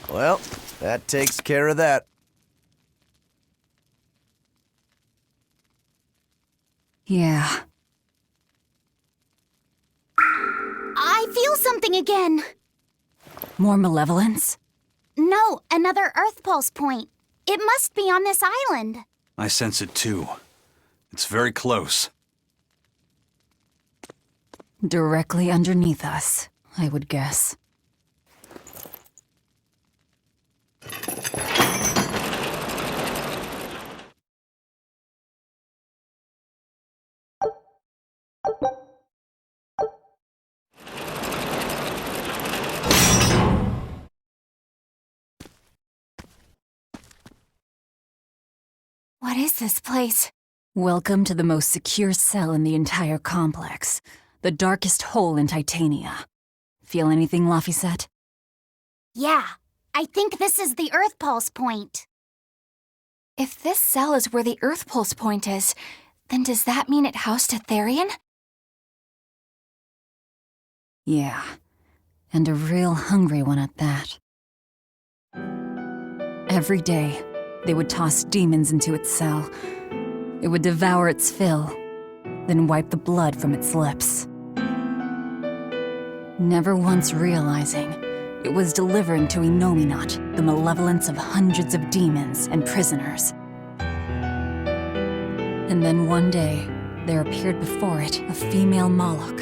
Well, that takes care of that. Yeah. I feel something again. More malevolence? No, another Earth Pulse point. It must be on this island. I sense it too. It's very close. Directly underneath us, I would guess. What is this place? Welcome to the most secure cell in the entire complex. The darkest hole in Titania. Feel anything, Laphicet? Yeah, I think this is the Earth Pulse point. If this cell is where the Earth Pulse point is, then does that mean it housed a Therian? Yeah, and a real hungry one at that. Every day, they would toss demons into its cell. It would devour its fill, then wipe the blood from its lips. Never once realizing it was delivering to Inominat the malevolence of hundreds of demons and prisoners. And then one day, there appeared before it a female Moloch,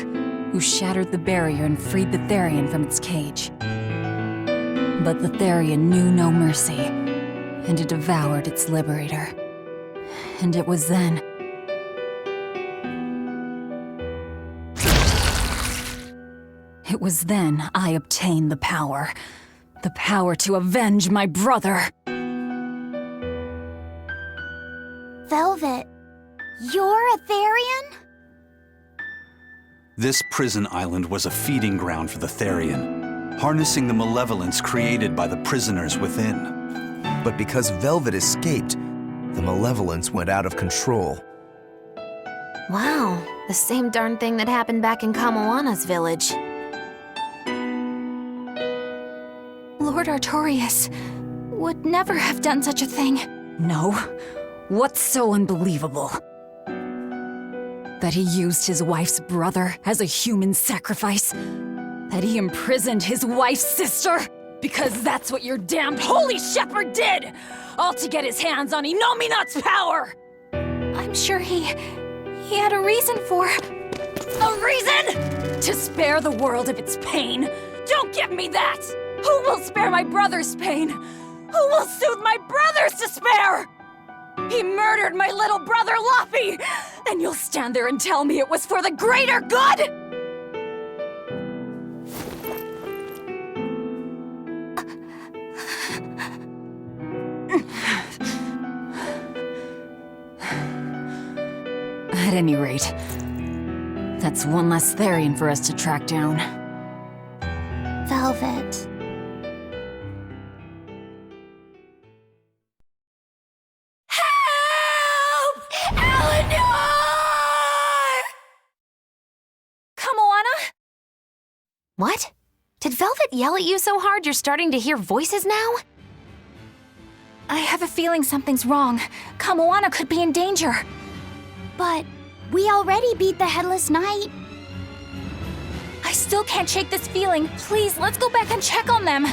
who shattered the barrier and freed the Therian from its cage. But the Therian knew no mercy, and it devoured its liberator. And it was then... It was then I obtained the power. The power to avenge my brother. Velvet, you're a Therian? This prison island was a feeding ground for the Therian, harnessing the malevolence created by the prisoners within. But because Velvet escaped, the malevolence went out of control. Wow, the same darn thing that happened back in Kamoana's village. Lord Artorias would never have done such a thing. No? What's so unbelievable? That he used his wife's brother as a human sacrifice? That he imprisoned his wife's sister? Because that's what your damned holy shepherd did! All to get his hands on Inominat's power! I'm sure he had a reason for... A reason? To spare the world of its pain? Don't give me that! Who will spare my brother's pain? Who will soothe my brother's despair? He murdered my little brother, Laffy! And you'll stand there and tell me it was for the greater good? At any rate, that's one less Therian for us to track down. Velvet. What? Did Velvet yell at you so hard you're starting to hear voices now? I have a feeling something's wrong. Kamoana could be in danger. But we already beat the Headless Knight. I still can't shake this feeling. Please, let's go back and check on them.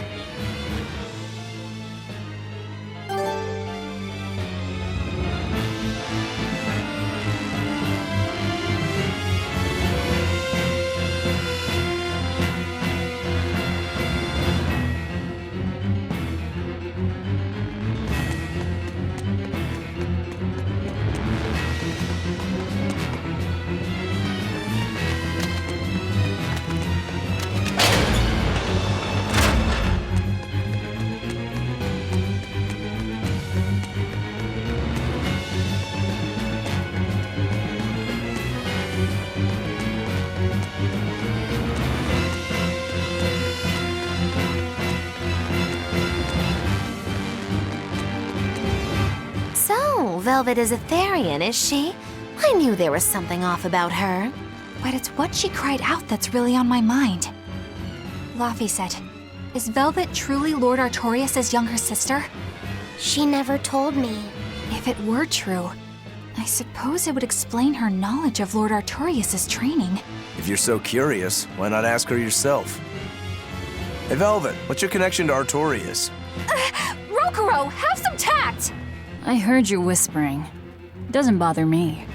Velvet is Etherian, is she? I knew there was something off about her. But it's what she cried out that's really on my mind. Laufey said, is Velvet truly Lord Artorias' younger sister? She never told me. If it were true, I suppose it would explain her knowledge of Lord Artorias' training. If you're so curious, why not ask her yourself? Hey, Velvet, what's your connection to Artorias? Rokuro, have some tact! I heard you whispering. Doesn't bother me.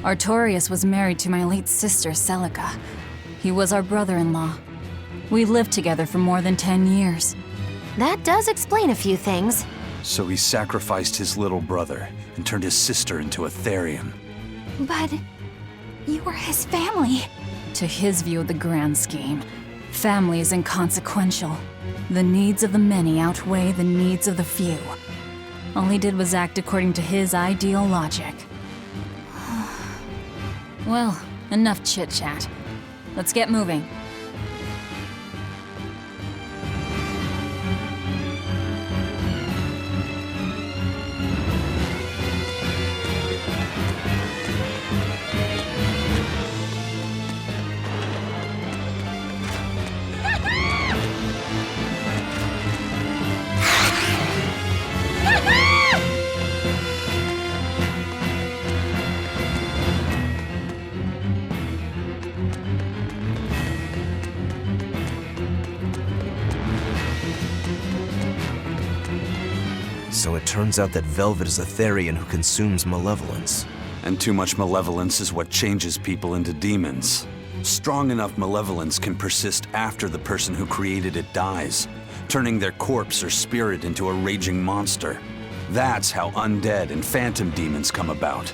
Artorias was married to my late sister, Celica. He was our brother-in-law. We lived together for more than 10 years. That does explain a few things. So he sacrificed his little brother and turned his sister into a Therian. But you were his family. To his view of the grand scheme, family is inconsequential. The needs of the many outweigh the needs of the few. All he did was act according to his ideal logic. Well, enough chit-chat. Let's get moving. So it turns out that Velvet is a Therian who consumes malevolence. And too much malevolence is what changes people into demons. Strong enough malevolence can persist after the person who created it dies, turning their corpse or spirit into a raging monster. That's how undead and phantom demons come about.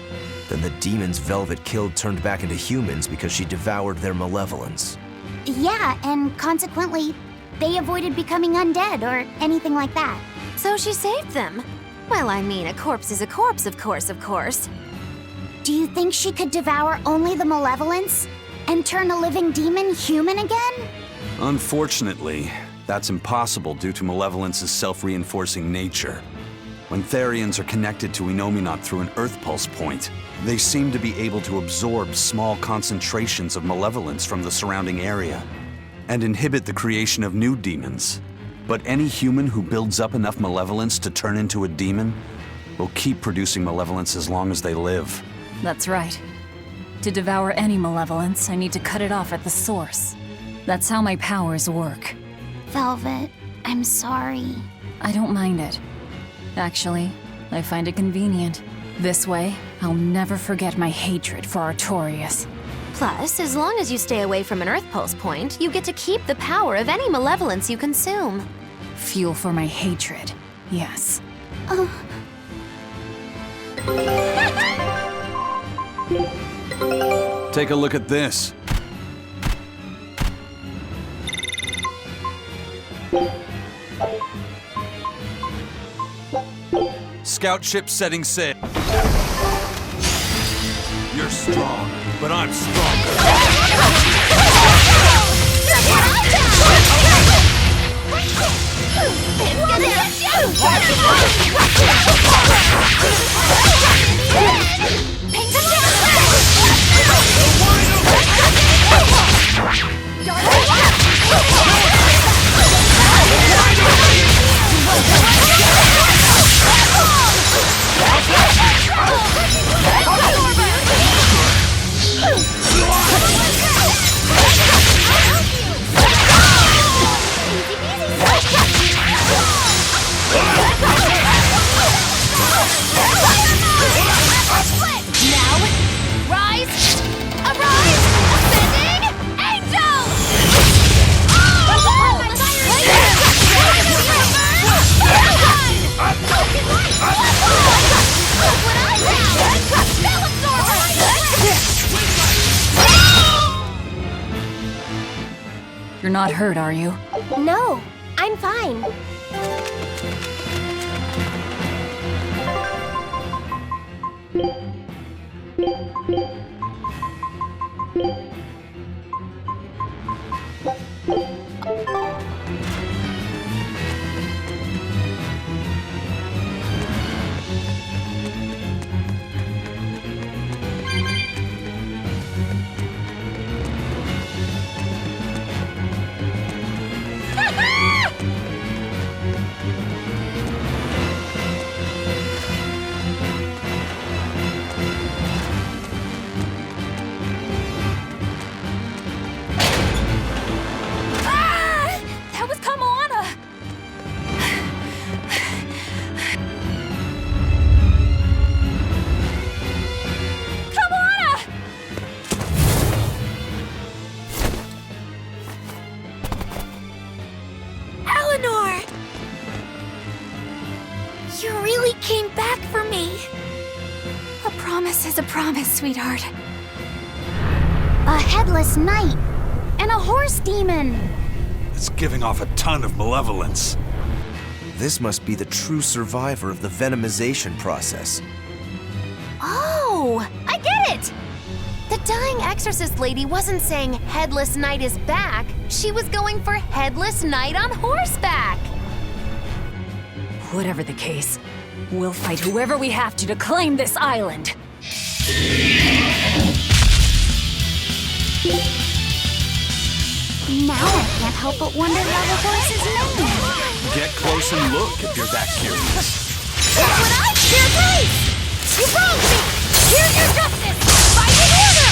Then the demons Velvet killed turned back into humans because she devoured their malevolence. Yeah, and consequently, they avoided becoming undead or anything like that. So she saved them. Well, I mean, a corpse is a corpse, of course. Do you think she could devour only the malevolence and turn a living demon human again? Unfortunately, that's impossible due to malevolence's self-reinforcing nature. When Therians are connected to Enominat through an Earth Pulse point, they seem to be able to absorb small concentrations of malevolence from the surrounding area and inhibit the creation of new demons. But any human who builds up enough malevolence to turn into a demon will keep producing malevolence as long as they live. That's right. To devour any malevolence, I need to cut it off at the source. That's how my powers work. Velvet, I'm sorry. I don't mind it. Actually, I find it convenient. This way, I'll never forget my hatred for Artorias. Plus, as long as you stay away from an Earth Pulse point, you get to keep the power of any malevolence you consume. Fuel for my hatred, yes. Take a look at this. Scout ship setting sail. You're strong, but I'm stronger. You're not hurt, are you? No, I'm fine. That was Kamoana! Kamoana! Eleanor! You really came back for me. A promise is a promise, sweetheart. A headless knight and a horse demon. It's giving off a ton of malevolence. This must be the true survivor of the venomization process. Oh, I get it! The dying exorcist lady wasn't saying Headless Knight is back. She was going for Headless Knight on horseback. Whatever the case, we'll fight whoever we have to claim this island. Now I can't help but wonder how the horse is named. Get close and look if you're that curious. Dear Grace! You wronged me! Here's your justice! Fight it here!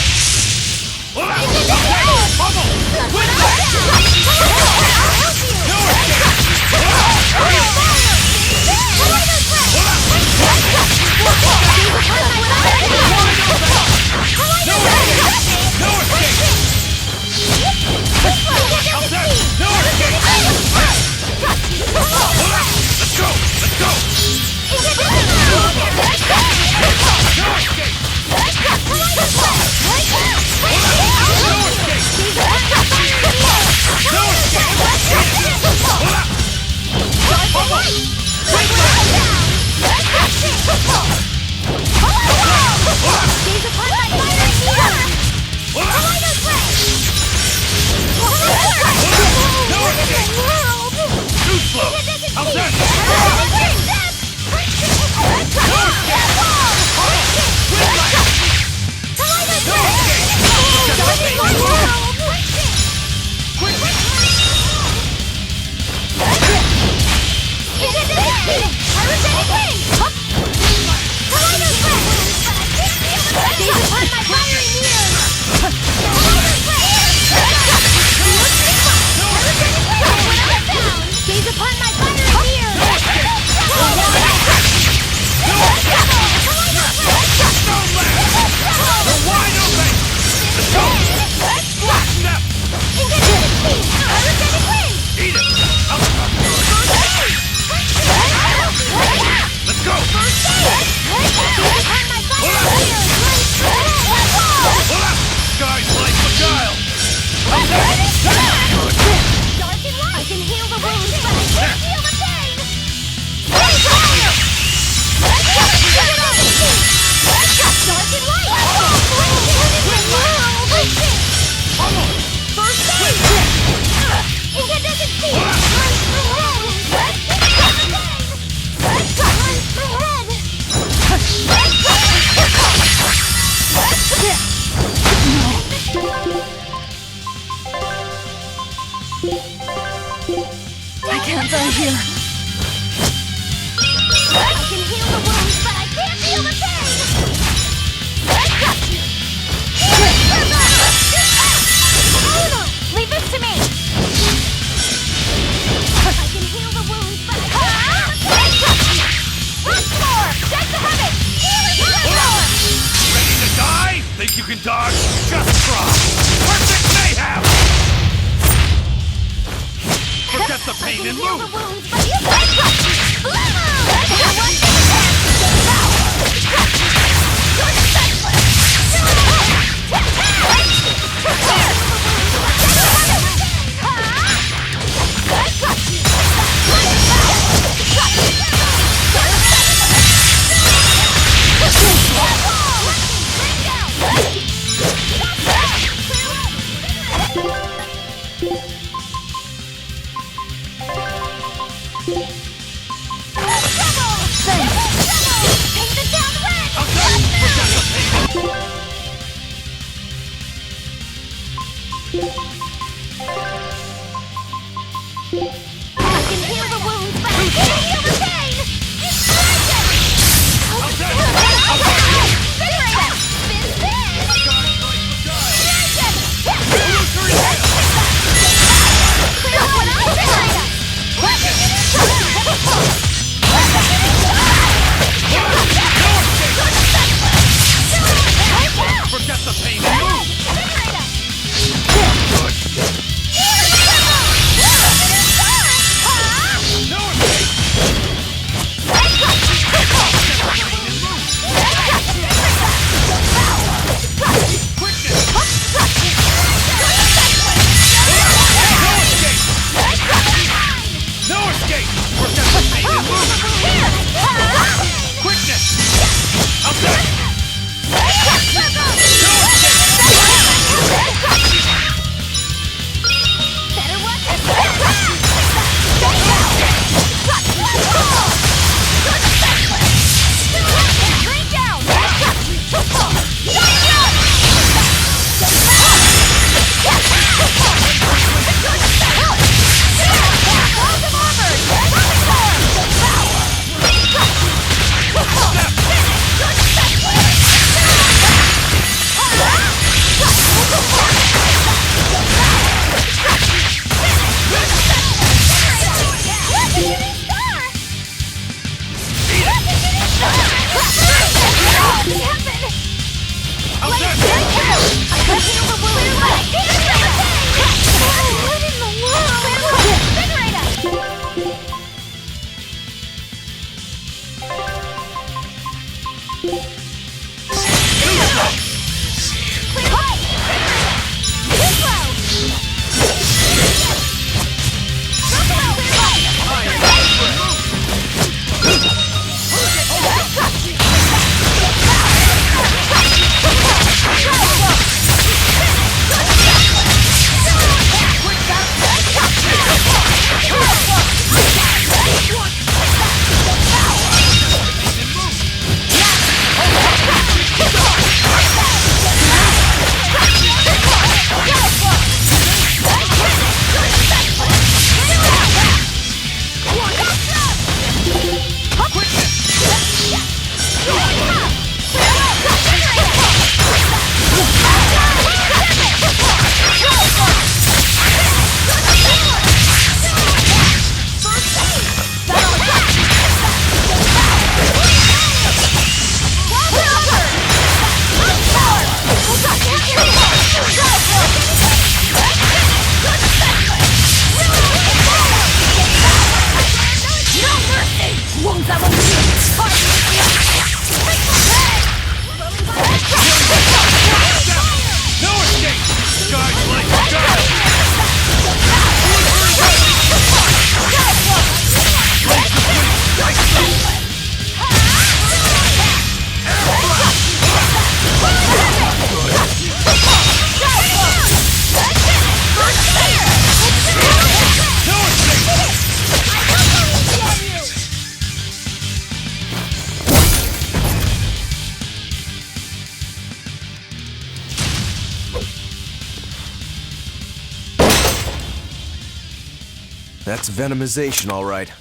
That's venomization, all right.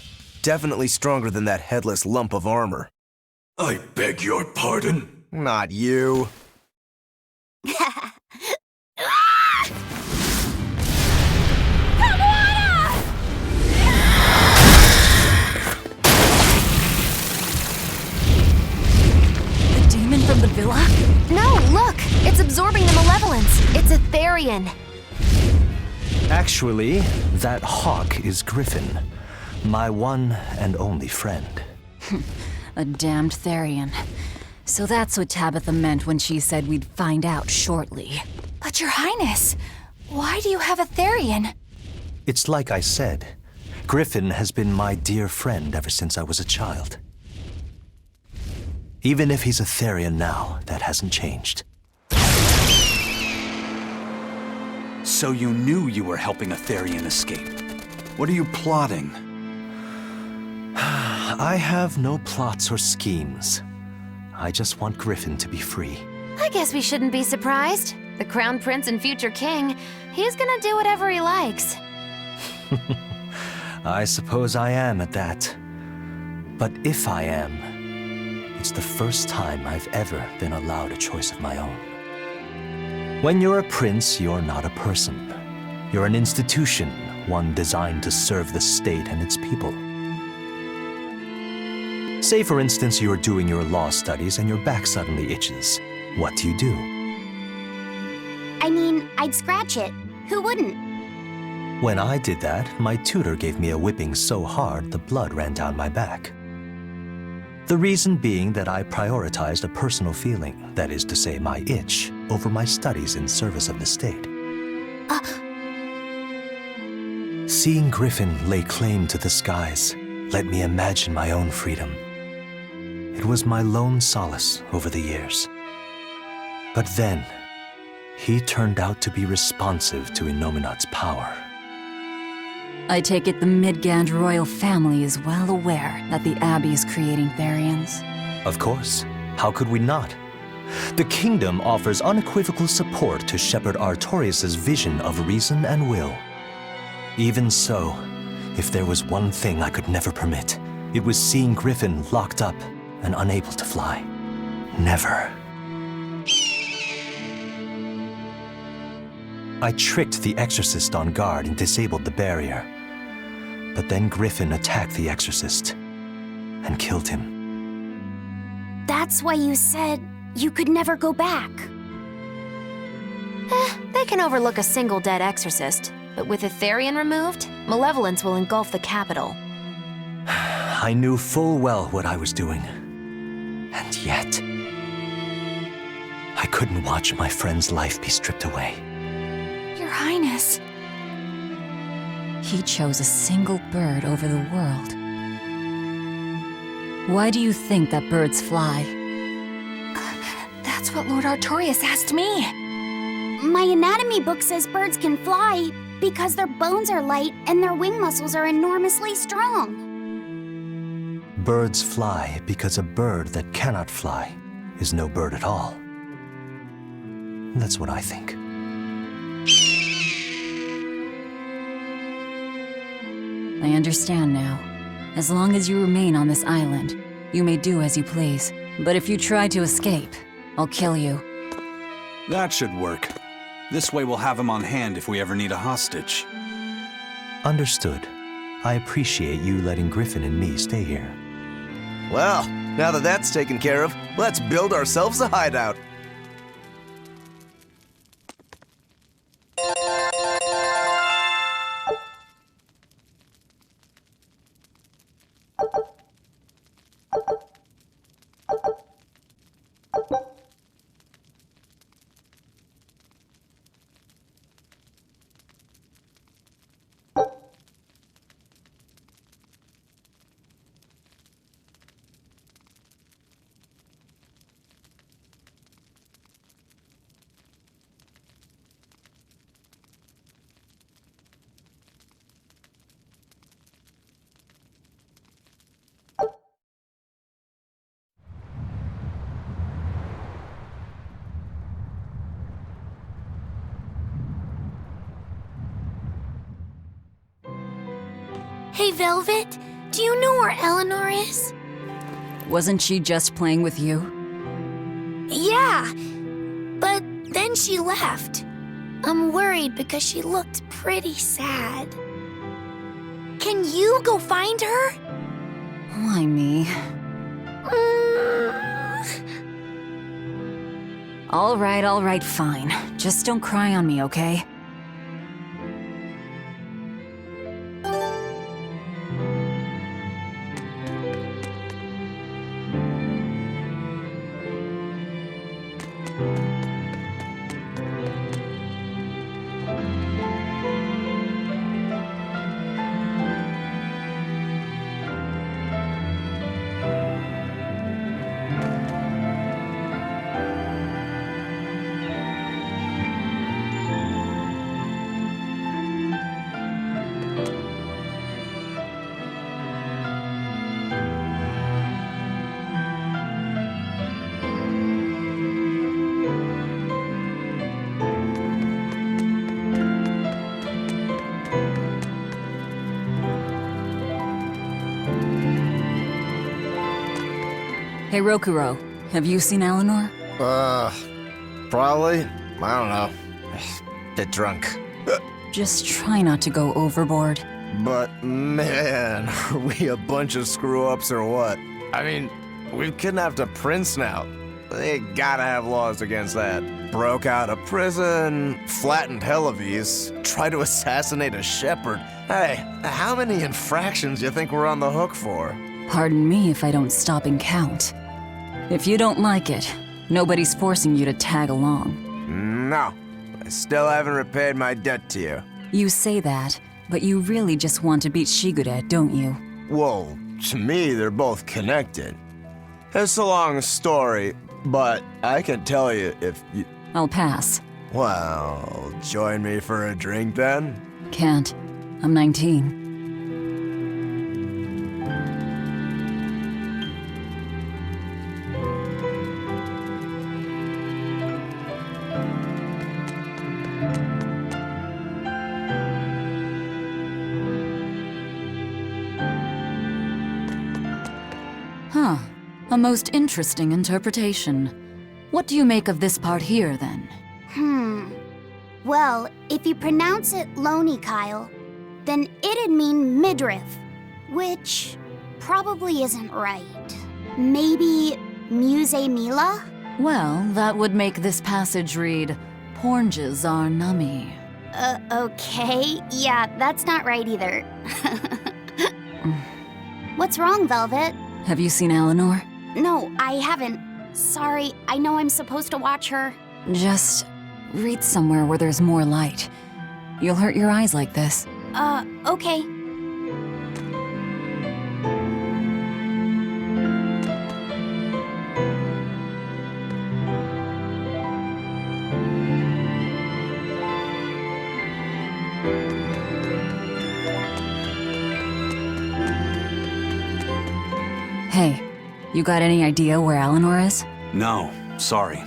Definitely stronger than that headless lump of armor. I beg your pardon? Not you. The demon from the villa? No, look! It's absorbing the malevolence. It's a Therian. Actually, that hawk is Griffin, my one and only friend. A damned Therian. So that's what Tabitha meant when she said we'd find out shortly. But Your Highness, why do you have a Therian? It's like I said. Griffin has been my dear friend ever since I was a child. Even if he's a Therian now, that hasn't changed. So you knew you were helping a Therian escape. What are you plotting? I have no plots or schemes. I just want Griffin to be free. I guess we shouldn't be surprised. The Crown Prince and future king, he's gonna do whatever he likes. I suppose I am at that. But if I am, it's the first time I've ever been allowed a choice of my own. When you're a prince, you're not a person. You're an institution, one designed to serve the state and its people. Say, for instance, you're doing your law studies and your back suddenly itches. What do you do? I mean, I'd scratch it. Who wouldn't? When I did that, my tutor gave me a whipping so hard the blood ran down my back. The reason being that I prioritized a personal feeling, that is to say my itch, over my studies in service of the state. Seeing Griffin lay claim to the skies let me imagine my own freedom. It was my lone solace over the years. But then, he turned out to be responsive to Innominat's power. I take it the Midgand royal family is well aware that the Abbey is creating Therians. Of course. How could we not? The kingdom offers unequivocal support to Shepherd Artorius' vision of reason and will. Even so, if there was one thing I could never permit, it was seeing Griffin locked up and unable to fly. Never. I tricked the Exorcist on guard and disabled the barrier. But then Griffin attacked the Exorcist and killed him. That's why you said you could never go back. They can overlook a single dead exorcist, but with a Therian removed, malevolence will engulf the capital. I knew full well what I was doing. And yet, I couldn't watch my friend's life be stripped away. Your Highness. He chose a single bird over the world. Why do you think that birds fly? That's what Lord Artorius asked me. My anatomy book says birds can fly because their bones are light and their wing muscles are enormously strong. Birds fly because a bird that cannot fly is no bird at all. That's what I think. I understand now. As long as you remain on this island, you may do as you please. But if you try to escape, I'll kill you. That should work. This way we'll have him on hand if we ever need a hostage. Understood. I appreciate you letting Griffin and me stay here. Well, now that that's taken care of, let's build ourselves a hideout. Hey, Velvet, do you know where Eleanor is? Wasn't she just playing with you? Yeah, but then she left. I'm worried because she looked pretty sad. Can you go find her? Why me? All right, fine. Just don't cry on me, okay? Hey, Rokuro, have you seen Eleanor? Probably. I don't know. Bit drunk. Just try not to go overboard. But man, are we a bunch of screw-ups or what? I mean, we've kidnapped a prince now. They gotta have laws against that. Broke out of prison, flattened Helives, tried to assassinate a shepherd. Hey, how many infractions do you think we're on the hook for? Pardon me if I don't stop and count. If you don't like it, nobody's forcing you to tag along. No, I still haven't repaid my debt to you. You say that, but you really just want to beat Shigure, don't you? Well, to me, they're both connected. It's a long story, but I can tell you if you... I'll pass. Well, join me for a drink then? Can't. I'm 19. Huh. A most interesting interpretation. What do you make of this part here, then? Well, if you pronounce it Loney, Kyle, then it'd mean midriff, which probably isn't right. Maybe Muse Mila? Well, that would make this passage read, Pornges are nummy. Okay. Yeah, that's not right either. What's wrong, Velvet? Have you seen Eleanor? No, I haven't. Sorry, I know I'm supposed to watch her. Just read somewhere where there's more light. You'll hurt your eyes like this. Okay. Hey, you got any idea where Eleanor is? No, sorry.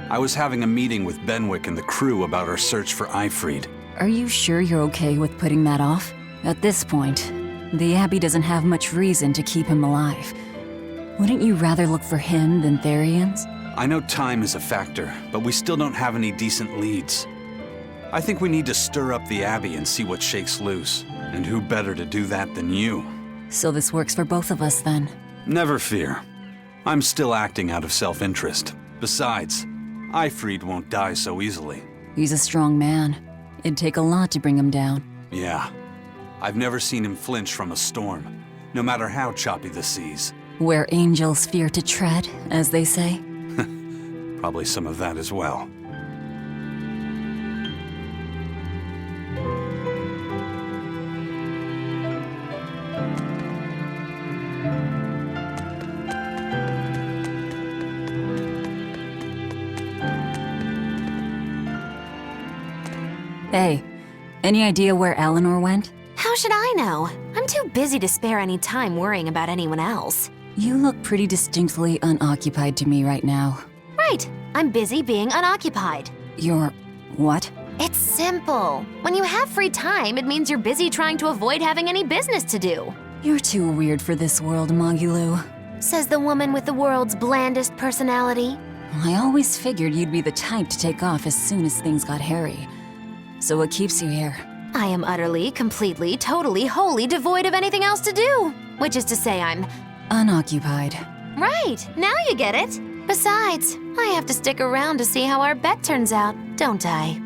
I was having a meeting with Benwick and the crew about our search for Eifried. Are you sure you're okay with putting that off? At this point, the Abbey doesn't have much reason to keep him alive. Wouldn't you rather look for him than Therians? I know time is a factor, but we still don't have any decent leads. I think we need to stir up the Abbey and see what shakes loose. And who better to do that than you? So this works for both of us, then? Never fear. I'm still acting out of self-interest. Besides, Eifried won't die so easily. He's a strong man. It'd take a lot to bring him down. Yeah. I've never seen him flinch from a storm, no matter how choppy the seas. Where angels fear to tread, as they say. Probably some of that as well. Hey, any idea where Eleanor went? How should I know? I'm too busy to spare any time worrying about anyone else. You look pretty distinctly unoccupied to me right now. Right, I'm busy being unoccupied. You're... what? It's simple. When you have free time, it means you're busy trying to avoid having any business to do. You're too weird for this world, Magulu. Says the woman with the world's blandest personality. I always figured you'd be the type to take off as soon as things got hairy. So what keeps you here? I am utterly, completely, totally, wholly devoid of anything else to do. Which is to say I'm... unoccupied. Right, now you get it. Besides, I have to stick around to see how our bet turns out, don't I?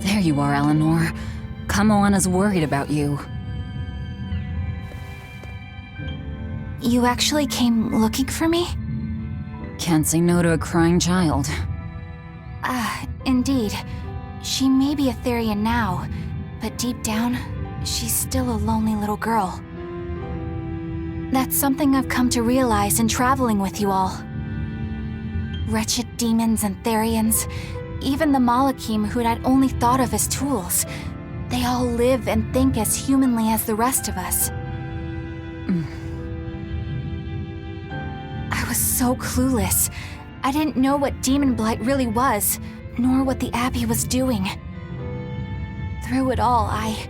There you are, Eleanor. Kamoana's worried about you. You actually came looking for me? Can't say no to a crying child. Indeed. She may be a Therian now, but deep down, she's still a lonely little girl. That's something I've come to realize in traveling with you all. Wretched demons and Therians, even the Malakim who'd I'd only thought of as tools, they all live and think as humanly as the rest of us. I was so clueless. I didn't know what demon blight really was, nor what the Abbey was doing. Through it all, I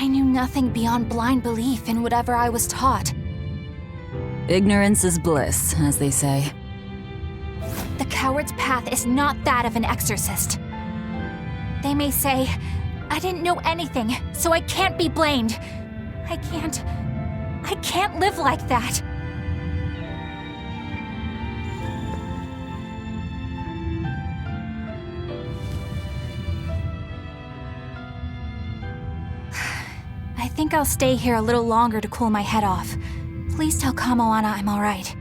knew nothing beyond blind belief in whatever I was taught. Ignorance is bliss, as they say. The coward's path is not that of an exorcist. They may say, I didn't know anything, so I can't be blamed. I can't live like that. I think I'll stay here a little longer to cool my head off. Please tell Kamoana I'm alright.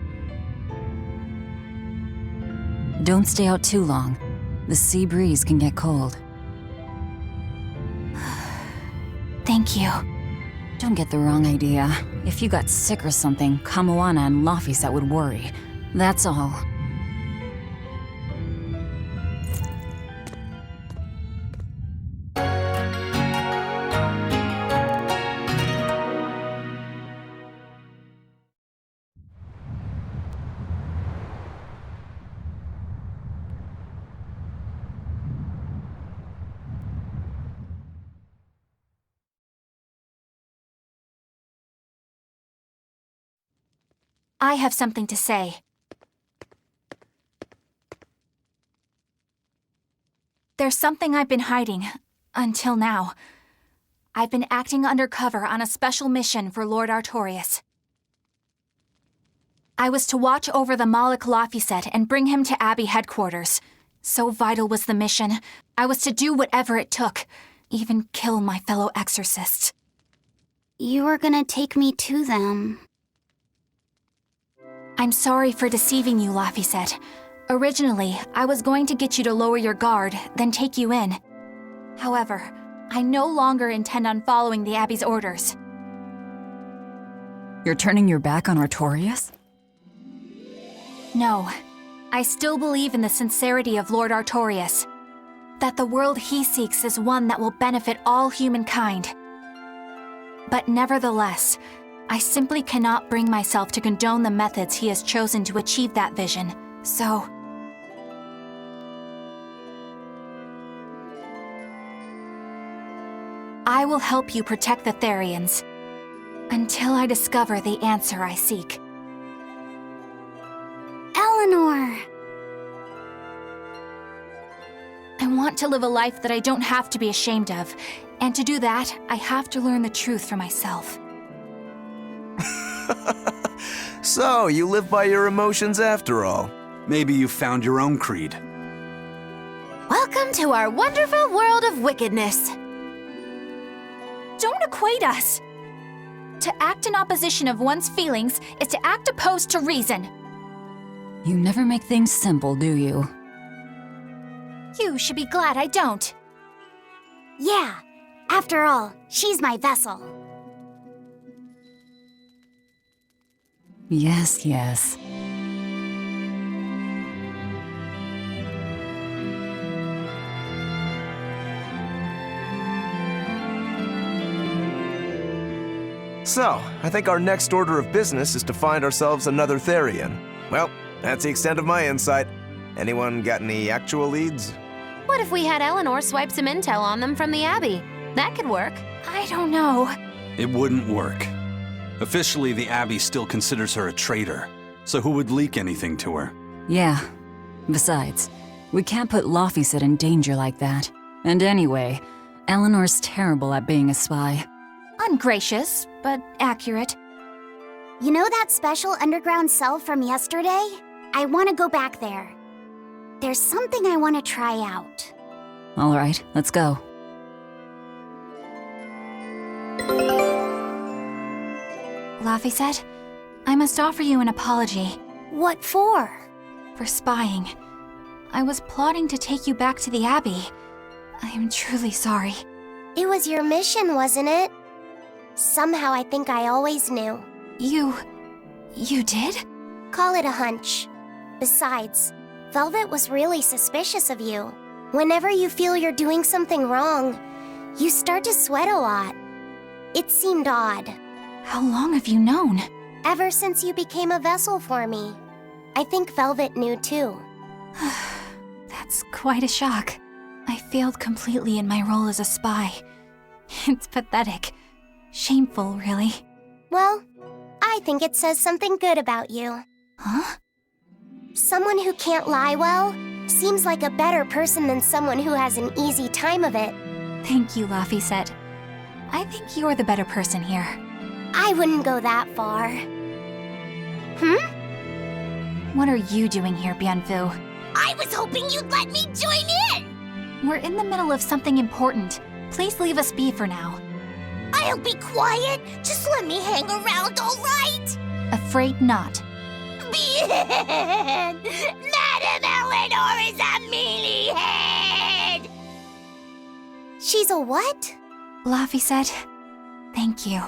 Don't stay out too long. The sea breeze can get cold. Thank you. Don't get the wrong idea. If you got sick or something, Kamoana and Laphicet would worry. That's all. I have something to say. There's something I've been hiding, until now. I've been acting undercover on a special mission for Lord Artorias. I was to watch over the Malik Laphicet and bring him to Abbey headquarters. So vital was the mission, I was to do whatever it took, even kill my fellow exorcists. You were gonna take me to them. I'm sorry for deceiving you, Laphicet. Originally, I was going to get you to lower your guard, then take you in. However, I no longer intend on following the Abbey's orders. You're turning your back on Artorias? No. I still believe in the sincerity of Lord Artorias. That the world he seeks is one that will benefit all humankind. But nevertheless, I simply cannot bring myself to condone the methods he has chosen to achieve that vision, so... I will help you protect the Therians, until I discover the answer I seek. Eleanor! I want to live a life that I don't have to be ashamed of, and to do that, I have to learn the truth for myself. So, you live by your emotions after all. Maybe you found your own creed. Welcome to our wonderful world of wickedness. Don't equate us! To act in opposition of one's feelings is to act opposed to reason. You never make things simple, do you? You should be glad I don't. Yeah, after all, she's my vessel. Yes, yes. So, I think our next order of business is to find ourselves another Therian. Well, that's the extent of my insight. Anyone got any actual leads? What if we had Eleanor swipe some intel on them from the Abbey? That could work. I don't know. It wouldn't work. Officially, the Abbey still considers her a traitor. So who would leak anything to her? Yeah. Besides, we can't put Laphicet in danger like that. And anyway, Eleanor's terrible at being a spy. Ungracious, but accurate. You know that special underground cell from yesterday? I want to go back there. There's something I want to try out. All right, let's go. Laphicet, I must offer you an apology. What for? For spying. I was plotting to take you back to the Abbey. I am truly sorry. It was your mission, wasn't it? Somehow I think I always knew. You did? Call it a hunch. Besides, Velvet was really suspicious of you. Whenever you feel you're doing something wrong, you start to sweat a lot. It seemed odd. How long have you known? Ever since you became a vessel for me. I think Velvet knew too. That's quite a shock. I failed completely in my role as a spy. It's pathetic. Shameful, really. Well, I think it says something good about you. Huh? Someone who can't lie well seems like a better person than someone who has an easy time of it. Thank you, Laphicet. I think you're the better person here. I wouldn't go that far. What are you doing here, Bienfu? I was hoping you'd let me join in! We're in the middle of something important. Please leave us be for now. I'll be quiet. Just let me hang around, all right? Afraid not. Bien! Madame Eleanor is a mealyhead! She's a what? Laphicet, thank you.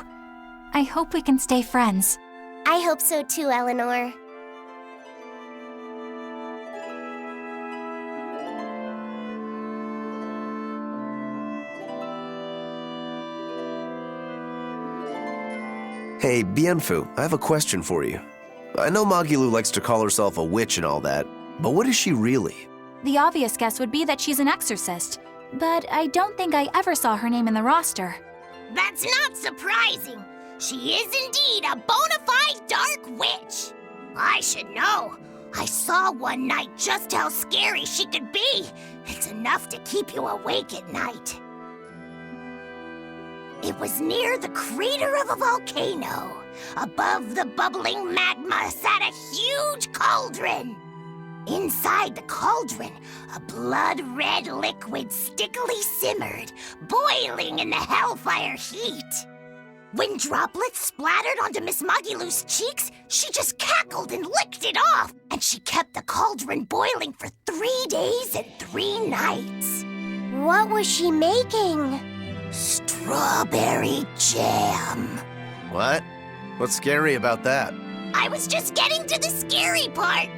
I hope we can stay friends. I hope so too, Eleanor. Hey, Bienfu, I have a question for you. I know Magilou likes to call herself a witch and all that, but what is she really? The obvious guess would be that she's an exorcist, but I don't think I ever saw her name in the roster. That's not surprising. She is indeed a bona fide dark witch. I should know. I saw one night just how scary she could be. It's enough to keep you awake at night. It was near the crater of a volcano. Above the bubbling magma sat a huge cauldron. Inside the cauldron, a blood-red liquid stickily simmered, boiling in the hellfire heat. When droplets splattered onto Miss Magilou's cheeks, she just cackled and licked it off, and she kept the cauldron boiling for 3 days and 3 nights. What was she making? Strawberry jam. What? What's scary about that? I was just getting to the scary part.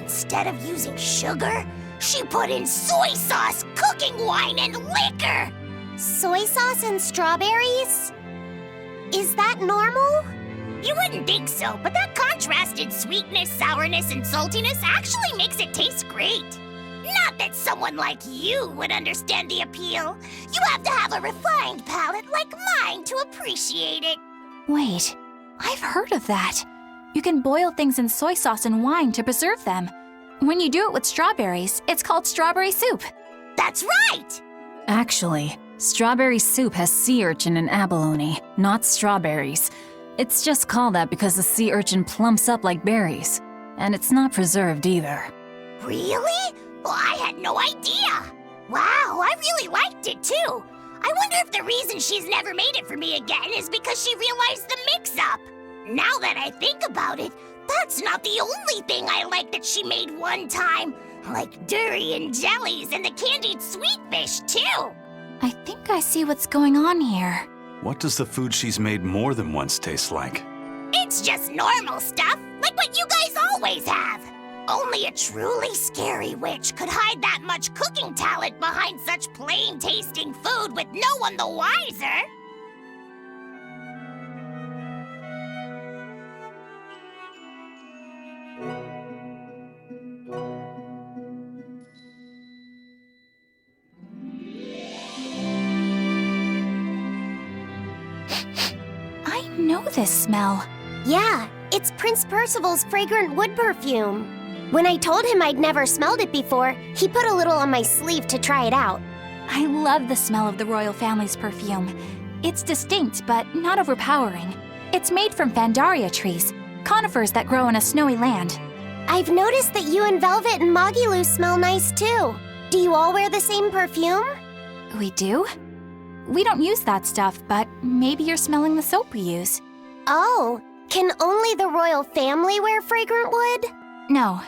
Instead of using sugar, she put in soy sauce, cooking wine, and liquor. Soy sauce and strawberries? Is that normal? You wouldn't think so, but that contrasted sweetness, sourness, and saltiness actually makes it taste great. Not that someone like you would understand the appeal. You have to have a refined palate like mine to appreciate it. Wait, I've heard of that. You can boil things in soy sauce and wine to preserve them. When you do it with strawberries, it's called strawberry soup. That's right! Actually, strawberry soup has sea urchin and abalone, not strawberries. It's just called that because the sea urchin plumps up like berries. And it's not preserved either. Really? Well, I had no idea. Wow, I really liked it too. I wonder if the reason she's never made it for me again is because she realized the mix-up. Now that I think about it, that's not the only thing I like that she made one time. Like durian jellies and the candied sweet fish too. I think I see what's going on here. What does the food she's made more than once taste like? It's just normal stuff, like what you guys always have. Only a truly scary witch could hide that much cooking talent behind such plain-tasting food with no one the wiser. I know this smell. Yeah, it's Prince Percival's fragrant wood perfume. When I told him I'd never smelled it before, he put a little on my sleeve to try it out. I love the smell of the royal family's perfume. It's distinct, but not overpowering. It's made from Fandaria trees, conifers that grow in a snowy land. I've noticed that you and Velvet and Magilou smell nice too. Do you all wear the same perfume? We do? We don't use that stuff, but maybe you're smelling the soap we use. Oh, can only the royal family wear fragrant wood? No.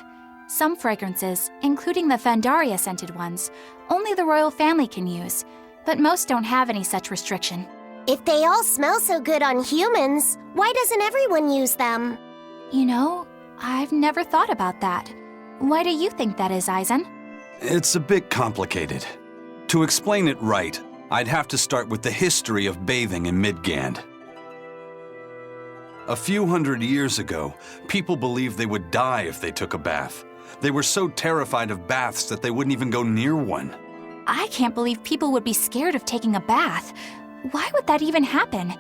Some fragrances, including the Fandaria scented ones, only the royal family can use, but most don't have any such restriction. If they all smell so good on humans, why doesn't everyone use them? You know, I've never thought about that. Why do you think that is, Eisen? It's a bit complicated. To explain it right, I'd have to start with the history of bathing in Midgand. A few hundred years ago, people believed they would die if they took a bath. They were so terrified of baths that they wouldn't even go near one. I can't believe people would be scared of taking a bath. Why would that even happen?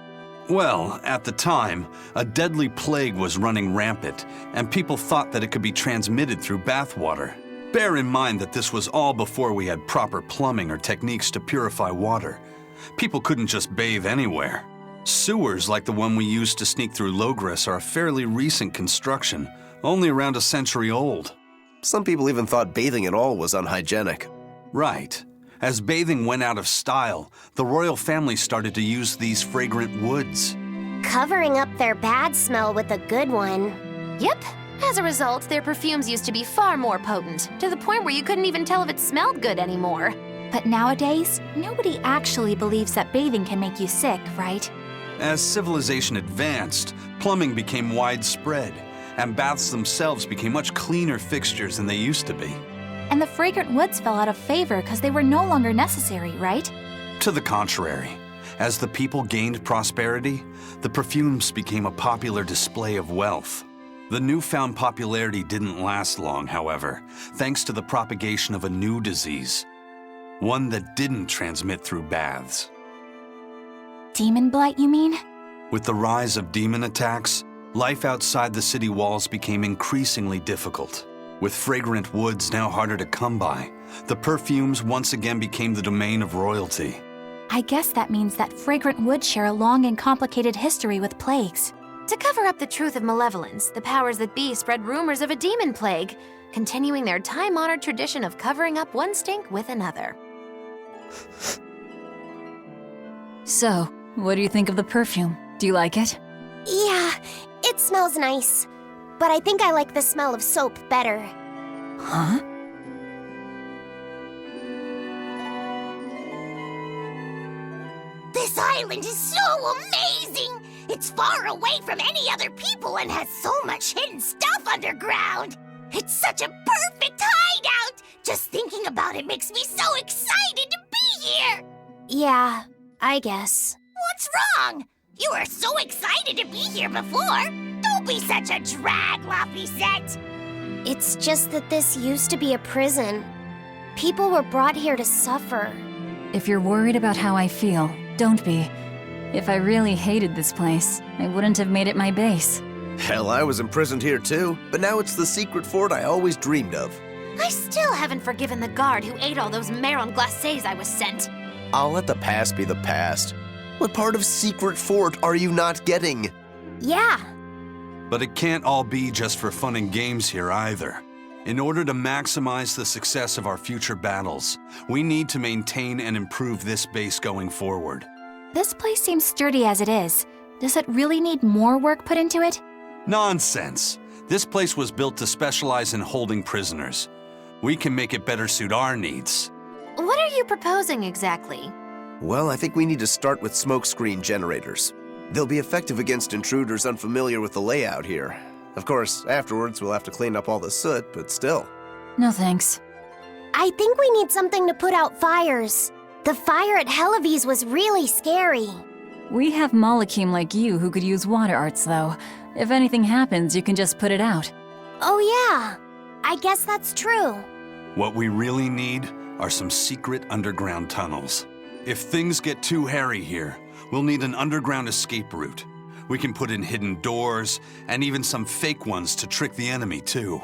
Well, at the time, a deadly plague was running rampant, and people thought that it could be transmitted through bathwater. Bear in mind that this was all before we had proper plumbing or techniques to purify water. People couldn't just bathe anywhere. Sewers like the one we used to sneak through Loegres are a fairly recent construction, only around a century old. Some people even thought bathing at all was unhygienic. Right. As bathing went out of style, the royal family started to use these fragrant woods. Covering up their bad smell with a good one. Yep. As a result, their perfumes used to be far more potent, to the point where you couldn't even tell if it smelled good anymore. But nowadays, nobody actually believes that bathing can make you sick, right? As civilization advanced, plumbing became widespread, and baths themselves became much cleaner fixtures than they used to be. And the fragrant woods fell out of favor because they were no longer necessary, right? To the contrary, as the people gained prosperity, the perfumes became a popular display of wealth. The newfound popularity didn't last long, however, thanks to the propagation of a new disease. One that didn't transmit through baths. Demon blight, you mean? With the rise of demon attacks, Life outside the city walls became increasingly difficult. With fragrant woods now harder to come by, the perfumes once again became the domain of royalty. I guess that means that fragrant woods share a long and complicated history with plagues. To cover up the truth of malevolence, the powers that be spread rumors of a demon plague, continuing their time-honored tradition of covering up one stink with another. So, what do you think of the perfume? Do you like it? Yeah, it smells nice. But I think I like the smell of soap better. Huh? This island is so amazing! It's far away from any other people and has so much hidden stuff underground! It's such a perfect hideout! Just thinking about it makes me so excited to be here! Yeah, I guess. What's wrong? You were so excited to be here before! Don't be such a drag, Laphicet! It's just that this used to be a prison. People were brought here to suffer. If you're worried about how I feel, don't be. If I really hated this place, I wouldn't have made it my base. Hell, I was imprisoned here too, but now it's the secret fort I always dreamed of. I still haven't forgiven the guard who ate all those marron glacés I was sent. I'll let the past be the past. What part of secret fort are you not getting? Yeah. But it can't all be just for fun and games here either. In order to maximize the success of our future battles, we need to maintain and improve this base going forward. This place seems sturdy as it is. Does it really need more work put into it? Nonsense! This place was built to specialize in holding prisoners. We can make it better suit our needs. What are you proposing exactly? Well, I think we need to start with smokescreen generators. They'll be effective against intruders unfamiliar with the layout here. Of course, afterwards we'll have to clean up all the soot, but still. No thanks. I think we need something to put out fires. The fire at Helavi's was really scary. We have Malakim like you who could use water arts, though. If anything happens, you can just put it out. Oh yeah, I guess that's true. What we really need are some secret underground tunnels. If things get too hairy here, we'll need an underground escape route. We can put in hidden doors, and even some fake ones to trick the enemy, too.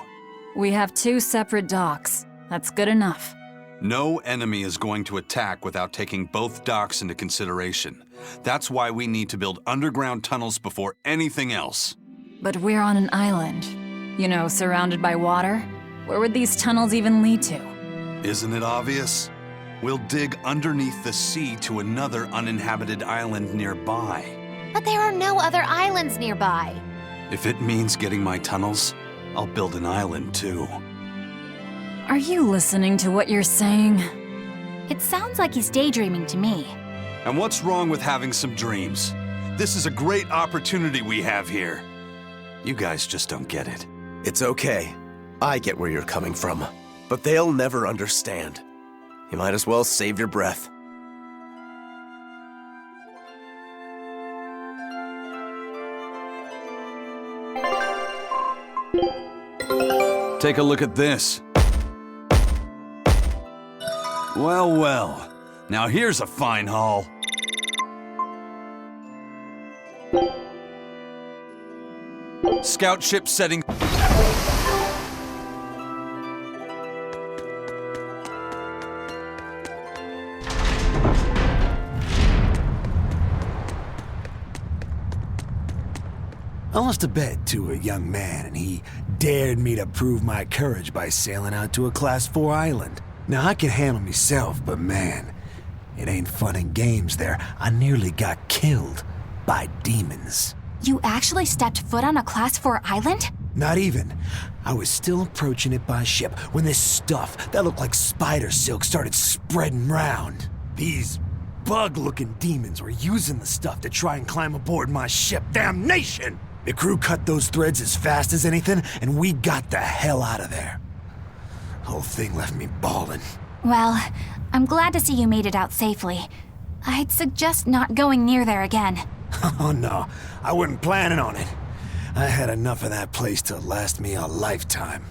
We have 2 separate docks. That's good enough. No enemy is going to attack without taking both docks into consideration. That's why we need to build underground tunnels before anything else. But we're on an island. You know, surrounded by water. Where would these tunnels even lead to? Isn't it obvious? We'll dig underneath the sea to another uninhabited island nearby. But there are no other islands nearby. If it means getting my tunnels, I'll build an island too. Are you listening to what you're saying? It sounds like he's daydreaming to me. And what's wrong with having some dreams? This is a great opportunity we have here. You guys just don't get it. It's okay. I get where you're coming from. But they'll never understand. You might as well save your breath. Take a look at this. Well, well. Now here's a fine haul. Scout ship setting. I lost a bet to a young man, and he dared me to prove my courage by sailing out to a Class 4 island. Now, I can handle myself, but man, it ain't fun and games there. I nearly got killed by demons. You actually stepped foot on a Class 4 island? Not even. I was still approaching it by ship when this stuff that looked like spider silk started spreading round. These bug-looking demons were using the stuff to try and climb aboard my ship. Damnation! The crew cut those threads as fast as anything, and we got the hell out of there. Whole thing left me bawling. Well, I'm glad to see you made it out safely. I'd suggest not going near there again. Oh no, I wasn't planning on it. I had enough of that place to last me a lifetime.